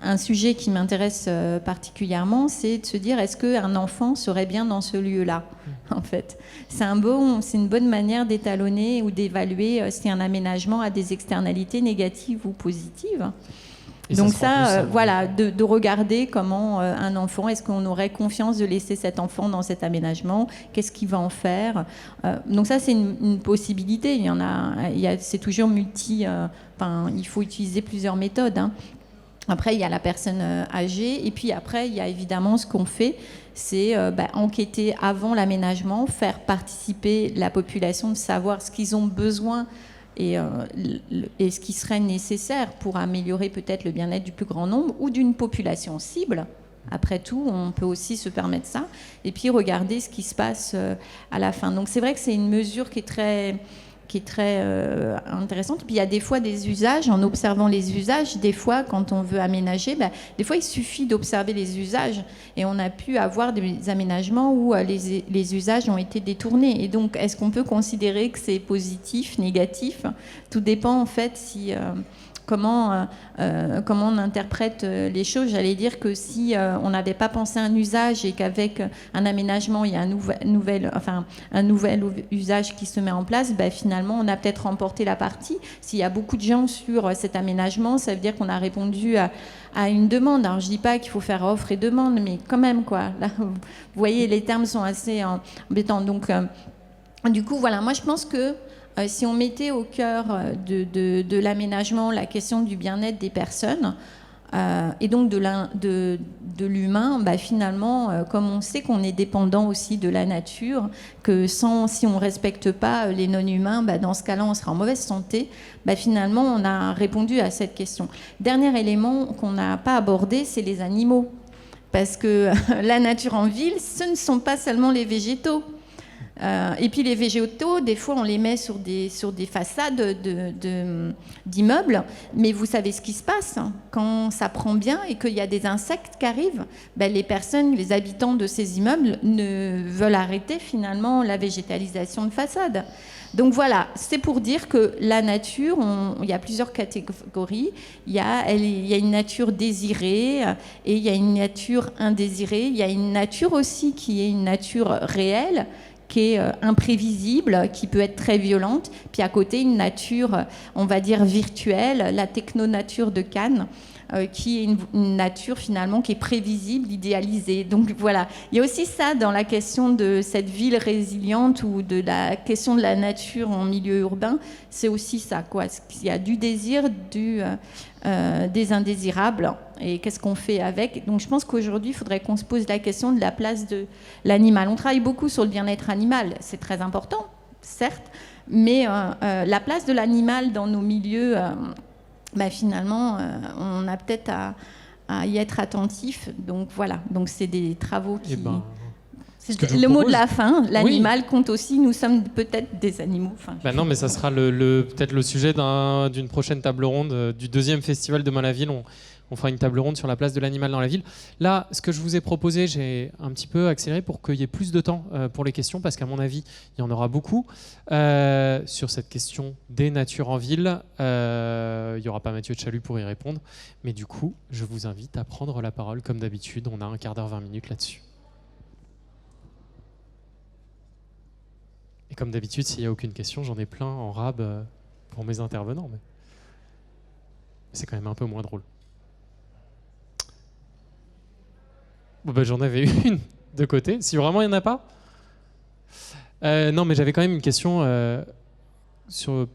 un sujet qui m'intéresse particulièrement, c'est de se dire est-ce qu'un enfant serait bien dans ce lieu-là, en fait. C'est une bonne manière d'étalonner ou d'évaluer si un aménagement a des externalités négatives ou positives. Et donc ça, voilà, de regarder comment un enfant, est-ce qu'on aurait confiance de laisser cet enfant dans cet aménagement, qu'est-ce qu'il va en faire. Donc ça, c'est une possibilité. C'est toujours il faut utiliser plusieurs méthodes, hein. Après, il y a la personne âgée, et puis après, il y a évidemment ce qu'on fait, c'est enquêter avant l'aménagement, faire participer la population, de savoir ce qu'ils ont besoin et ce qui serait nécessaire pour améliorer peut-être le bien-être du plus grand nombre ou d'une population cible. Après tout, on peut aussi se permettre ça, et puis regarder ce qui se passe à la fin. Donc c'est vrai que c'est une mesure qui est très intéressante. Puis il y a des fois des usages, en observant les usages, des fois quand on veut aménager, des fois il suffit d'observer les usages, et on a pu avoir des aménagements où les usages ont été détournés. Et donc est-ce qu'on peut considérer que c'est positif, négatif? Tout dépend en fait comment on interprète les choses. J'allais dire que si on n'avait pas pensé à un usage et qu'avec un aménagement, il y a un nouvel usage qui se met en place, finalement, on a peut-être remporté la partie. S'il y a beaucoup de gens sur cet aménagement, ça veut dire qu'on a répondu à une demande. Alors, je ne dis pas qu'il faut faire offre et demande, mais quand même, quoi. Là, vous voyez, les termes sont assez embêtants. Donc, du coup, voilà, moi, je pense que si on mettait au cœur de l'aménagement la question du bien-être des personnes et donc de l'humain, finalement, comme on sait qu'on est dépendant aussi de la nature, que si on ne respecte pas les non-humains, dans ce cas-là, on sera en mauvaise santé, finalement, on a répondu à cette question. Dernier élément qu'on n'a pas abordé, c'est les animaux. Parce que la nature en ville, ce ne sont pas seulement les végétaux. Et puis les végétaux, des fois on les met sur des façades d'immeubles, mais vous savez ce qui se passe quand ça prend bien et qu'il y a des insectes qui arrivent, les habitants de ces immeubles ne veulent arrêter finalement la végétalisation de façade. Donc voilà, c'est pour dire que la nature, il y a plusieurs catégories. Il y a une nature désirée et il y a une nature indésirée. Il y a une nature aussi qui est une nature réelle, qui est imprévisible, qui peut être très violente. Puis à côté, une nature, on va dire, virtuelle, la techno-nature de Cannes, qui est une nature finalement qui est prévisible, idéalisée. Donc voilà, il y a aussi ça dans la question de cette ville résiliente ou de la question de la nature en milieu urbain, c'est aussi ça, quoi. Il y a du désir, des indésirables, et qu'est-ce qu'on fait avec. Donc je pense qu'aujourd'hui, il faudrait qu'on se pose la question de la place de l'animal. On travaille beaucoup sur le bien-être animal, c'est très important, certes, mais la place de l'animal dans nos milieux... finalement, on a peut-être à y être attentif. Donc voilà, donc c'est des travaux qui... c'est le mot de la fin, l'animal compte aussi, nous sommes peut-être des animaux. Non, mais ça sera peut-être le sujet d'une prochaine table ronde, du deuxième festival Demain la ville. On fera une table ronde sur la place de l'animal dans la ville. Là, ce que je vous ai proposé, j'ai un petit peu accéléré pour qu'il y ait plus de temps pour les questions, parce qu'à mon avis, il y en aura beaucoup. Sur cette question des natures en ville, il n'y aura pas Mathieu Chalut pour y répondre. Mais du coup, je vous invite à prendre la parole comme d'habitude. On a un quart d'heure, 20 minutes là-dessus. Et comme d'habitude, s'il n'y a aucune question, j'en ai plein en rab pour mes intervenants. Mais c'est quand même un peu moins drôle. Bon, j'en avais une de côté. Si vraiment il n'y en a pas. Non, mais j'avais quand même une question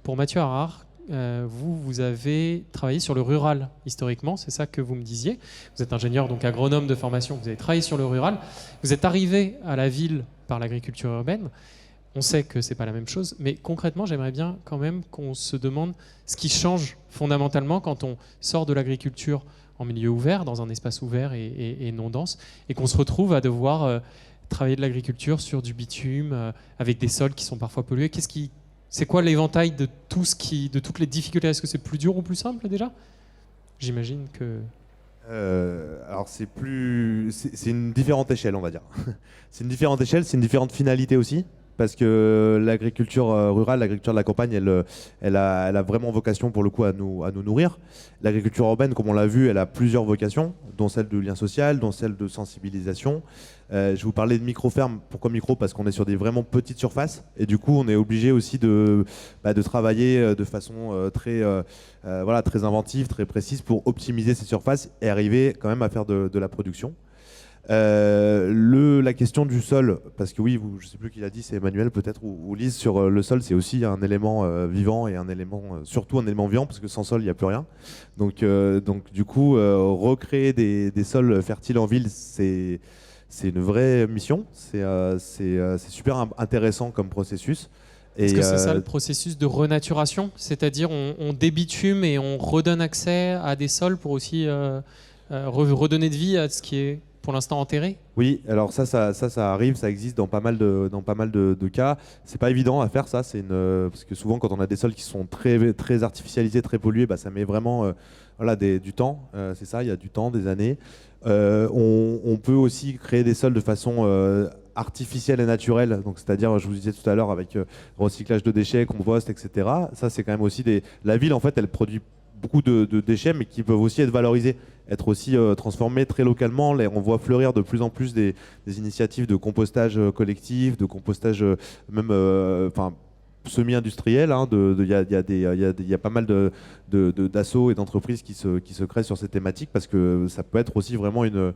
pour Mathieu Harard. vous avez travaillé sur le rural historiquement, c'est ça que vous me disiez. Vous êtes ingénieur, donc agronome de formation, vous avez travaillé sur le rural. Vous êtes arrivé à la ville par l'agriculture urbaine. On sait que c'est pas la même chose, mais concrètement, j'aimerais bien quand même qu'on se demande ce qui change fondamentalement quand on sort de l'agriculture en milieu ouvert, dans un espace ouvert et non dense, et qu'on se retrouve à devoir travailler de l'agriculture sur du bitume, avec des sols qui sont parfois pollués. C'est quoi l'éventail de toutes les difficultés? Est-ce que c'est plus dur ou plus simple déjà? J'imagine que... Alors c'est une différente échelle, on va dire. C'est une différente échelle, c'est une différente finalité aussi. Parce que l'agriculture rurale, l'agriculture de la campagne, elle a vraiment vocation pour le coup à nous nourrir. L'agriculture urbaine, comme on l'a vu, elle a plusieurs vocations, dont celle de lien social, dont celle de sensibilisation. Je vous parlais de micro-ferme. Pourquoi micro? Parce qu'on est sur des vraiment petites surfaces. Et du coup, on est obligé aussi de travailler de façon très inventive, très précise pour optimiser ces surfaces et arriver quand même à faire de la production. La question du sol, parce que oui, je ne sais plus qui l'a dit, c'est Emmanuel peut-être ou Lise, sur le sol, c'est aussi un élément vivant et surtout un élément vivant, parce que sans sol, il n'y a plus rien. Donc du coup, recréer des sols fertiles en ville, c'est une vraie mission. C'est super intéressant comme processus. Est-ce que c'est ça le processus de renaturation? C'est-à-dire on débitume et on redonne accès à des sols pour aussi redonner de vie à ce qui est pour l'instant enterré? Oui, alors ça arrive, ça existe dans pas mal de cas. C'est pas évident à faire ça, parce que souvent quand on a des sols qui sont très, très artificialisés, très pollués, ça met vraiment du temps. C'est ça, il y a du temps, des années. On peut aussi créer des sols de façon artificielle et naturelle, donc c'est-à-dire, je vous disais tout à l'heure, avec recyclage de déchets, compost, etc. Ça, c'est quand même aussi la ville, en fait, elle produit beaucoup de déchets, mais qui peuvent aussi être valorisés, être aussi transformés très localement. On voit fleurir de plus en plus des initiatives de compostage collectif, de compostage même semi-industriel. Il y a pas mal d'assauts et d'entreprises qui se créent sur ces thématiques, parce que ça peut être aussi vraiment une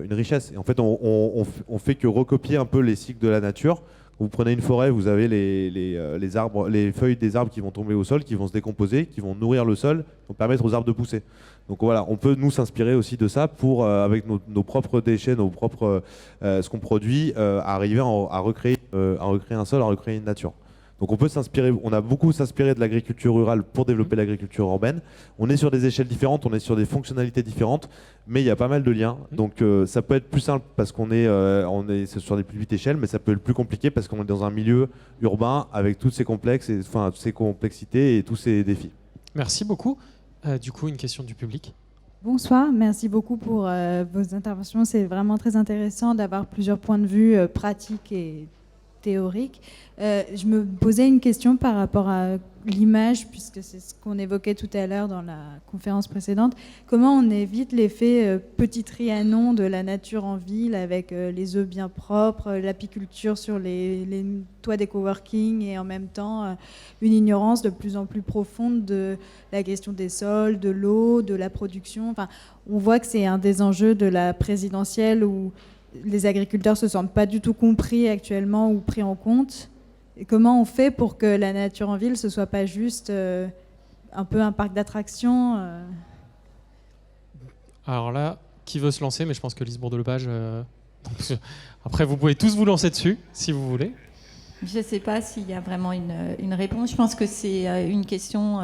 richesse. Et en fait, on fait que recopier un peu les cycles de la nature. Vous prenez une forêt, vous avez les feuilles des arbres qui vont tomber au sol, qui vont se décomposer, qui vont nourrir le sol, qui vont permettre aux arbres de pousser. Donc voilà, on peut nous s'inspirer aussi de ça pour, avec nos propres déchets, ce qu'on produit, arriver à recréer un sol, à recréer une nature. Donc on peut s'inspirer, on a beaucoup s'inspiré de l'agriculture rurale pour développer l'agriculture urbaine. On est sur des échelles différentes, on est sur des fonctionnalités différentes, mais il y a pas mal de liens. Donc ça peut être plus simple parce qu'on est sur des plus petites échelles, mais ça peut être plus compliqué parce qu'on est dans un milieu urbain avec toutes ces complexités et tous ces défis. Merci beaucoup. Du coup, une question du public. Bonsoir, merci beaucoup pour vos interventions. C'est vraiment très intéressant d'avoir plusieurs points de vue pratiques et théoriques. Je me posais une question par rapport à l'image, puisque c'est ce qu'on évoquait tout à l'heure dans la conférence précédente. Comment on évite l'effet petit Trianon de la nature en ville, avec les œufs bien propres, l'apiculture sur les toits des coworking, et en même temps une ignorance de plus en plus profonde de la question des sols, de l'eau, de la production. Enfin, on voit que c'est un des enjeux de la présidentielle où les agriculteurs ne se sentent pas du tout compris actuellement ou pris en compte. Et comment on fait pour que la nature en ville, ce ne soit pas juste un peu un parc d'attractions Alors là, qui veut se lancer? Mais je pense que Lise Bourdeau-Lepage... Après, vous pouvez tous vous lancer dessus, si vous voulez. Je ne sais pas s'il y a vraiment une réponse. Je pense que c'est une question...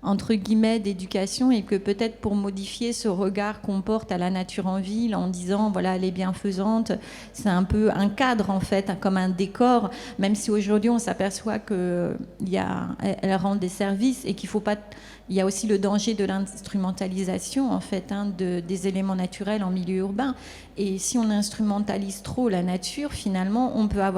entre guillemets d'éducation, et que peut-être pour modifier ce regard qu'on porte à la nature en ville en disant voilà, elle est bienfaisante, c'est un peu un cadre en fait, comme un décor, même si aujourd'hui on s'aperçoit qu'elle rend des services et qu'il faut pas... Il y a aussi le danger de l'instrumentalisation en fait, des éléments naturels en milieu urbain. Et si on instrumentalise trop la nature, finalement,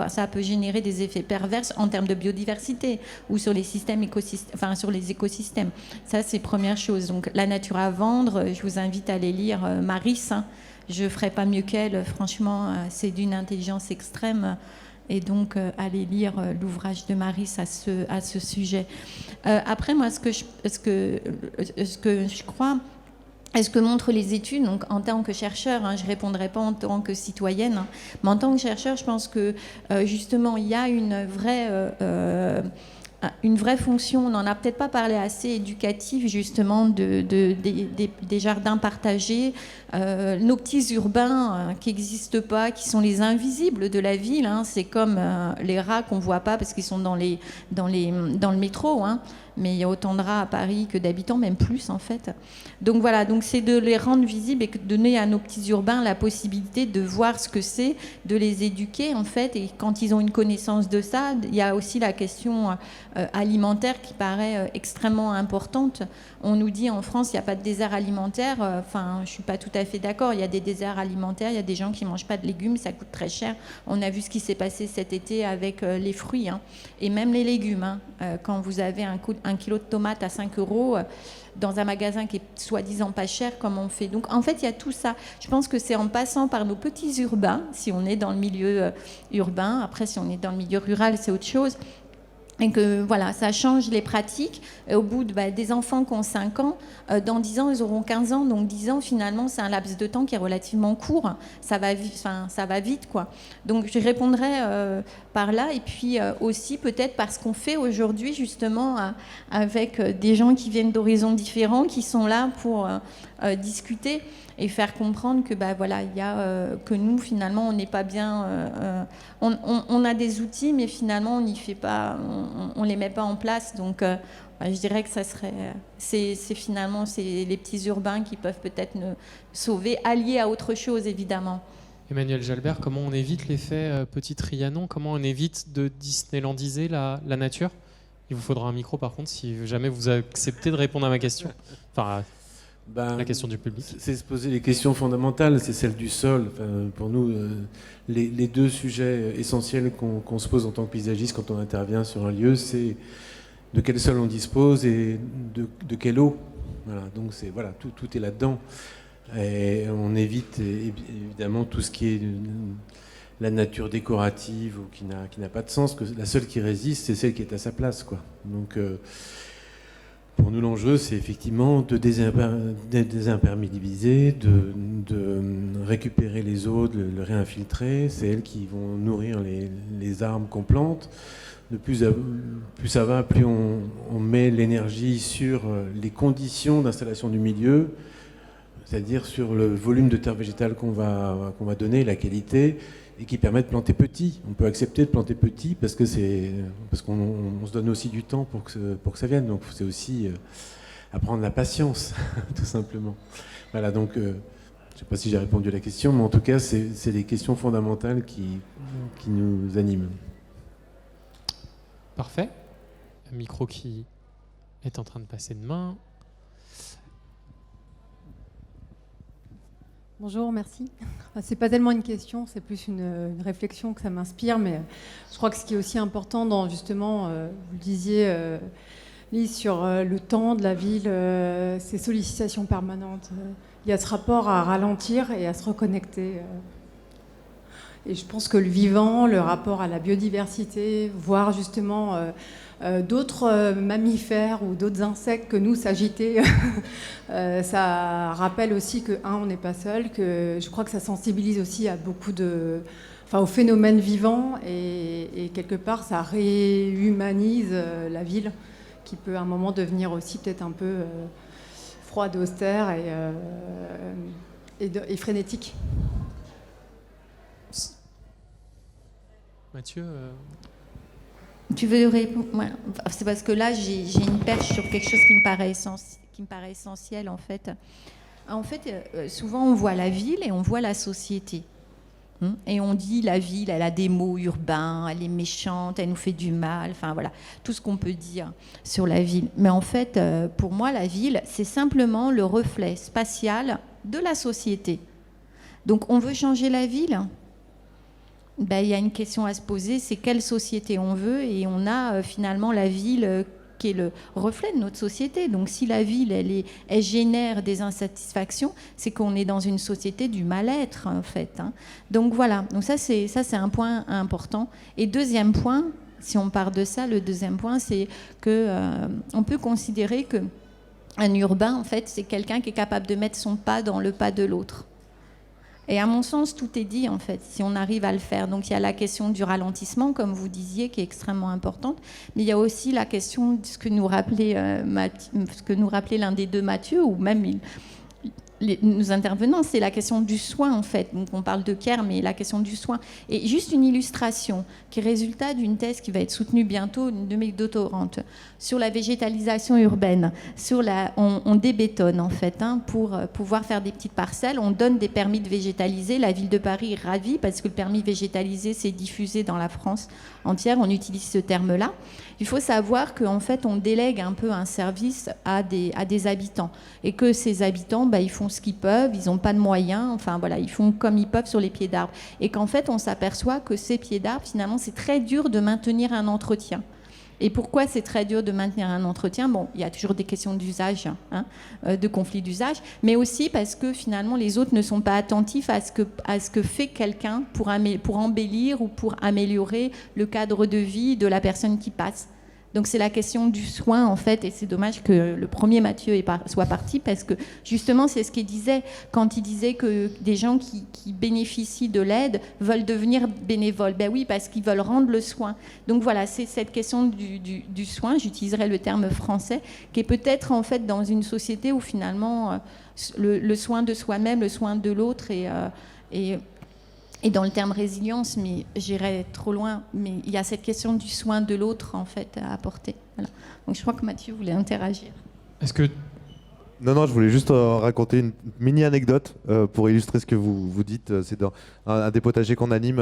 ça peut générer des effets pervers en termes de biodiversité ou sur les sur les écosystèmes. Ça, c'est première chose. Donc, la nature à vendre, je vous invite à aller lire Maris. Je ne ferai pas mieux qu'elle. Franchement, c'est d'une intelligence extrême. Et donc, allez lire l'ouvrage de Maris à ce sujet. Après, moi, ce que je crois, et ce que montrent les études, donc en tant que chercheur, je ne répondrai pas en tant que citoyenne, mais en tant que chercheur, je pense que justement, il y a une vraie une vraie fonction, on n'en a peut-être pas parlé assez, éducative justement des jardins partagés, nos petits urbains qui n'existent pas, qui sont les invisibles de la ville, hein. C'est comme les rats qu'on ne voit pas parce qu'ils sont dans le métro, hein. Mais il y a autant de rats à Paris que d'habitants, même plus en fait. Donc voilà, donc c'est de les rendre visibles et de donner à nos petits urbains la possibilité de voir ce que c'est, de les éduquer en fait. Et quand ils ont une connaissance de ça, il y a aussi la question alimentaire qui paraît extrêmement importante. On nous dit en France, il n'y a pas de désert alimentaire. Enfin, je ne suis pas tout à fait d'accord. Il y a des déserts alimentaires, il y a des gens qui ne mangent pas de légumes, ça coûte très cher. On a vu ce qui s'est passé cet été avec les fruits, hein, et même les légumes. Hein. Quand vous avez un kilo de tomates à 5 € dans un magasin qui est soi-disant pas cher, comment on fait? Donc en fait, il y a tout ça. Je pense que c'est en passant par nos petits urbains, si on est dans le milieu urbain, après si on est dans le milieu rural, c'est autre chose. Et que voilà, ça change les pratiques. Et au bout des enfants qui ont 5 ans, dans 10 ans, ils auront 15 ans. Donc 10 ans, finalement, c'est un laps de temps qui est relativement court. Ça va vite, quoi. Donc je répondrai par là. Et puis aussi, peut-être parce qu'on fait aujourd'hui, justement, avec des gens qui viennent d'horizons différents, qui sont là pour discuter et faire comprendre que voilà, il y a que nous finalement on n'est pas bien, on a des outils mais finalement on n'y fait pas, on les met pas en place. Donc je dirais que ça serait c'est finalement c'est les petits urbains qui peuvent peut-être nous sauver, alliés à autre chose évidemment. Emmanuel Jalbert, comment on évite l'effet Petit Trianon? Comment on évite de Disneylandiser la nature? Il vous faudra un micro par contre si jamais vous acceptez de répondre à ma question. Enfin, la question du public. C'est se poser les questions fondamentales, c'est celle du sol. Enfin, pour nous, les deux sujets essentiels qu'on se pose en tant que paysagiste quand on intervient sur un lieu, c'est de quel sol on dispose et de quelle eau. Voilà, donc voilà, tout est là-dedans. Et on évite évidemment tout ce qui est la nature décorative ou qui n'a pas de sens, que la seule qui résiste, c'est celle qui est à sa place, quoi. Donc pour nous, l'enjeu, c'est effectivement de désimperméabiliser, de récupérer les eaux, de le réinfiltrer. C'est elles qui vont nourrir les arbres qu'on plante. Plus ça va, plus on met l'énergie sur les conditions d'installation du milieu, c'est-à-dire sur le volume de terre végétale qu'on va donner, la qualité, et qui permet de planter petit. On peut accepter de planter petit parce qu'on se donne aussi du temps pour que ça vienne. Donc c'est aussi apprendre la patience, tout simplement. Voilà, donc je ne sais pas si j'ai répondu à la question, mais en tout cas, c'est les questions fondamentales qui nous animent. Parfait. Un micro qui est en train de passer de main. Bonjour, merci. C'est pas tellement une question, c'est plus une réflexion que ça m'inspire, mais je crois que ce qui est aussi important dans justement, vous le disiez, Lise, sur le temps de la ville, ces sollicitations permanentes. Il y a ce rapport à ralentir et à se reconnecter. Et je pense que le vivant, le rapport à la biodiversité, voire justement d'autres mammifères ou d'autres insectes que nous s'agiter, ça rappelle aussi que, on n'est pas seul, que je crois que ça sensibilise aussi à beaucoup aux phénomènes vivants et quelque part ça réhumanise la ville qui peut à un moment devenir aussi peut-être un peu froide, austère et frénétique. Mathieu Tu veux répondre? Ouais. C'est parce que là, j'ai une perche sur quelque chose qui me paraît essentiel, en fait. En fait, souvent, on voit la ville et on voit la société. Et on dit, la ville, elle a des mots urbains, elle est méchante, elle nous fait du mal, enfin voilà, tout ce qu'on peut dire sur la ville. Mais en fait, pour moi, la ville, c'est simplement le reflet spatial de la société. Donc, on veut changer la ville. Il y a une question à se poser, c'est quelle société on veut, et on a finalement la ville qui est le reflet de notre société. Donc si la ville, elle génère des insatisfactions, c'est qu'on est dans une société du mal-être, en fait. Donc voilà, donc ça c'est un point important. Et deuxième point, si on part de ça, le deuxième point, c'est qu'on peut considérer qu'un urbain, en fait, c'est quelqu'un qui est capable de mettre son pas dans le pas de l'autre. Et à mon sens, tout est dit en fait, si on arrive à le faire. Donc il y a la question du ralentissement, comme vous disiez, qui est extrêmement importante, mais il y a aussi la question de ce que nous rappelait l'un des deux, Mathieu, ou même nos intervenants, c'est la question du soin en fait. Donc on parle de care, mais la question du soin. Et juste une illustration qui est résultat d'une thèse qui va être soutenue bientôt, une de mes doctorantes, sur la végétalisation urbaine. On débétonne en fait pour pouvoir faire des petites parcelles. On donne des permis de végétaliser. La ville de Paris est ravie parce que le permis végétalisé s'est diffusé dans la France entière. On utilise ce terme-là. Il faut savoir qu'en fait, on délègue un peu un service à des habitants et que ces habitants, ils font ce qu'ils peuvent, ils n'ont pas de moyens, enfin voilà, ils font comme ils peuvent sur les pieds d'arbres. Et qu'en fait, on s'aperçoit que ces pieds d'arbres, finalement, c'est très dur de maintenir un entretien. Et pourquoi c'est très dur de maintenir un entretien ? Bon, il y a toujours des questions d'usage, de conflits d'usage, mais aussi parce que finalement les autres ne sont pas attentifs à ce que fait quelqu'un pour embellir ou pour améliorer le cadre de vie de la personne qui passe. Donc c'est la question du soin en fait, et c'est dommage que le premier Mathieu soit parti parce que justement c'est ce qu'il disait quand il disait que des gens qui bénéficient de l'aide veulent devenir bénévoles. Ben oui, parce qu'ils veulent rendre le soin. Donc voilà, c'est cette question du soin, j'utiliserai le terme français, qui est peut-être en fait dans une société où finalement le soin de soi-même, le soin de l'autre et dans le terme résilience, mais j'irai trop loin, mais il y a cette question du soin de l'autre en fait à apporter. Voilà. Donc je crois que Mathieu voulait interagir. Est-ce que Non, je voulais juste raconter une mini anecdote pour illustrer ce que vous dites. C'est dans un des potagers qu'on anime.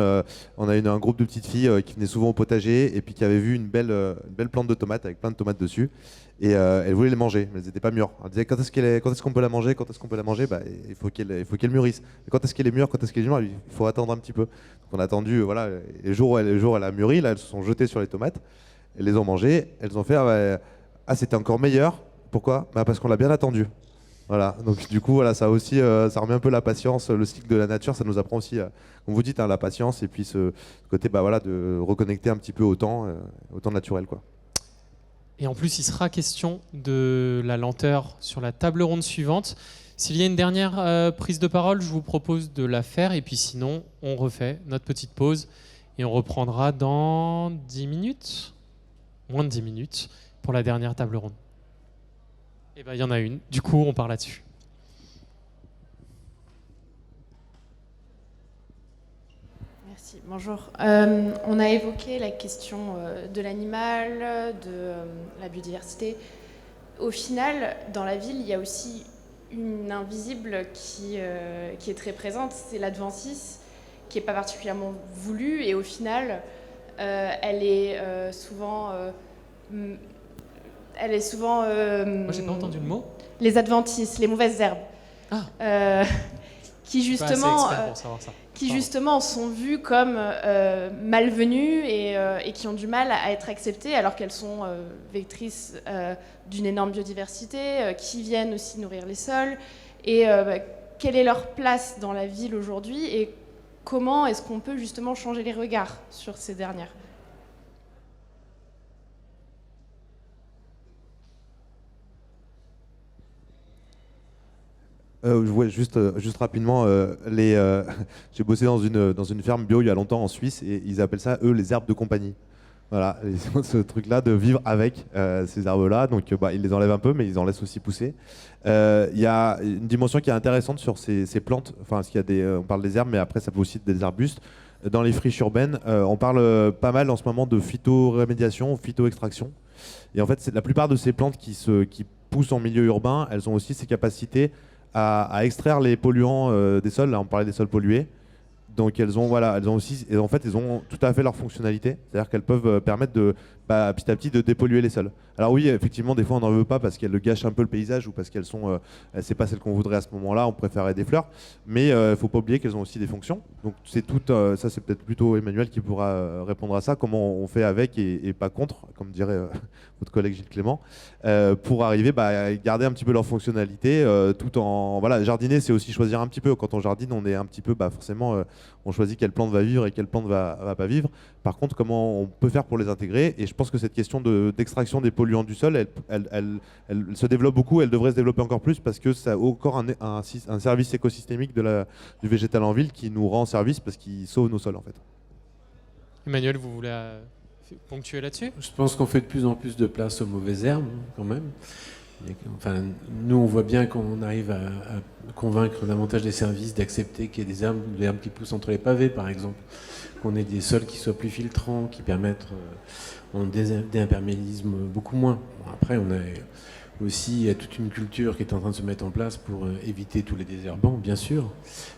On a un groupe de petites filles qui venaient souvent au potager et puis qui avaient vu une belle plante de tomates avec plein de tomates dessus. Et elles voulaient les manger, mais elles n'étaient pas mûres. Elles disaient quand est-ce qu'on peut la manger ? Quand est-ce qu'on peut la manger ? Il faut qu'elle mûrisse. Et quand est-ce qu'elle est mûre ? Quand est-ce qu'elle est mûre ? Il faut attendre un petit peu. Donc on a attendu, voilà, les jours où elle a mûri, là, elles se sont jetées sur les tomates. Elles les ont mangées. Elles ont fait c'était encore meilleur. Pourquoi ? Parce qu'on l'a bien attendu. Voilà. Donc du coup, voilà, ça aussi, ça remet un peu la patience, le cycle de la nature. Ça nous apprend aussi, comme vous dites, la patience et puis ce côté, de reconnecter un petit peu au temps naturel, quoi. Et en plus, il sera question de la lenteur sur la table ronde suivante. S'il y a une dernière prise de parole, je vous propose de la faire. Et puis sinon, on refait notre petite pause et on reprendra dans 10 minutes, moins de 10 minutes, pour la dernière table ronde. Et bien, il y en a une. Du coup, on part là-dessus. Merci, bonjour. On a évoqué la question de l'animal, de la biodiversité. Au final, dans la ville, il y a aussi une invisible qui est très présente, c'est l'adventice, qui n'est pas particulièrement voulue, et au final, elle est souvent... Moi, j'ai pas entendu le mot. Les adventices, les mauvaises herbes. Qui justement sont vues comme malvenues et qui ont du mal à être acceptées alors qu'elles sont vectrices d'une énorme biodiversité, qui viennent aussi nourrir les sols. Et quelle est leur place dans la ville aujourd'hui et comment est-ce qu'on peut justement changer les regards sur ces dernières ? Juste rapidement, j'ai bossé dans une ferme bio il y a longtemps en Suisse et ils appellent ça, eux, les herbes de compagnie. Voilà, ce truc-là de vivre avec ces herbes-là. Donc ils les enlèvent un peu, mais ils en laissent aussi pousser. Il y a une dimension qui est intéressante sur ces plantes. Enfin, on parle des herbes, mais après ça peut aussi être des arbustes. Dans les friches urbaines, on parle pas mal en ce moment de phytorémédiation, phytoextraction. Et en fait, la plupart de ces plantes qui poussent en milieu urbain, elles ont aussi ces capacités à extraire les polluants des sols. Là, on parlait des sols pollués. Donc elles ont aussi, et en fait, elles ont tout à fait leur fonctionnalité. C'est-à-dire qu'elles peuvent permettre petit à petit de dépolluer les sols. Alors oui, effectivement, des fois on n'en veut pas parce qu'elles gâchent un peu le paysage ou parce qu'elles sont, c'est pas celles qu'on voudrait à ce moment-là. On préférait des fleurs, mais il faut pas oublier qu'elles ont aussi des fonctions. Donc c'est tout, ça c'est peut-être plutôt Emmanuel qui pourra répondre à ça. Comment on fait avec et pas contre, comme dirait votre collègue Gilles Clément, pour arriver à garder un petit peu leur fonctionnalité, tout en jardiner, c'est aussi choisir un petit peu. Quand on jardine, on est un petit peu forcément on choisit quelle plante va vivre et quelle plante va pas vivre. Par contre, comment on peut faire pour les intégrer? Et je pense que cette question d'extraction des polluants du sol, elle se développe beaucoup, elle devrait se développer encore plus parce que ça a encore un service écosystémique du végétal en ville qui nous rend service parce qu'il sauve nos sols en fait. Emmanuel, vous voulez ponctuer là-dessus? Je pense qu'on fait de plus en plus de place aux mauvaises herbes, quand même. Enfin, nous, on voit bien qu'on arrive à convaincre davantage les services d'accepter qu'il y ait des herbes qui poussent entre les pavés, par exemple. Qu'on ait des sols qui soient plus filtrants, qui permettent un déimperméabilisme beaucoup moins. Bon, après, on a aussi toute une culture qui est en train de se mettre en place pour éviter tous les désherbants, bien sûr.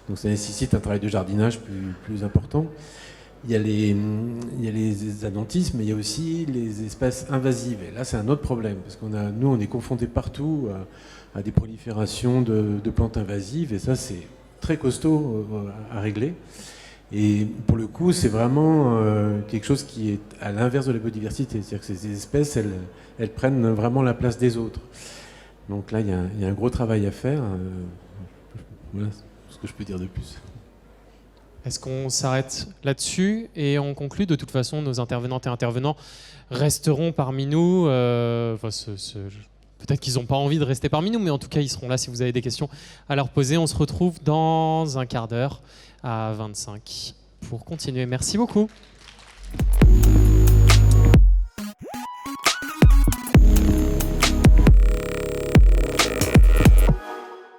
Donc ça nécessite un travail de jardinage plus important. Il y a les adventices, mais il y a aussi les espèces invasives. Et là, c'est un autre problème, parce nous, on est confrontés partout à des proliférations de plantes invasives, et ça, c'est très costaud à régler. Et pour le coup, c'est vraiment quelque chose qui est à l'inverse de la biodiversité. C'est-à-dire que ces espèces, elles prennent vraiment la place des autres. Donc là, il y a un gros travail à faire. Voilà ce que je peux dire de plus. Est-ce qu'on s'arrête là-dessus et on conclut? De toute façon, nos intervenantes et intervenants resteront parmi nous. Peut-être qu'ils n'ont pas envie de rester parmi nous, mais en tout cas, ils seront là si vous avez des questions à leur poser. On se retrouve dans un quart d'heure à 25 pour continuer. Merci beaucoup.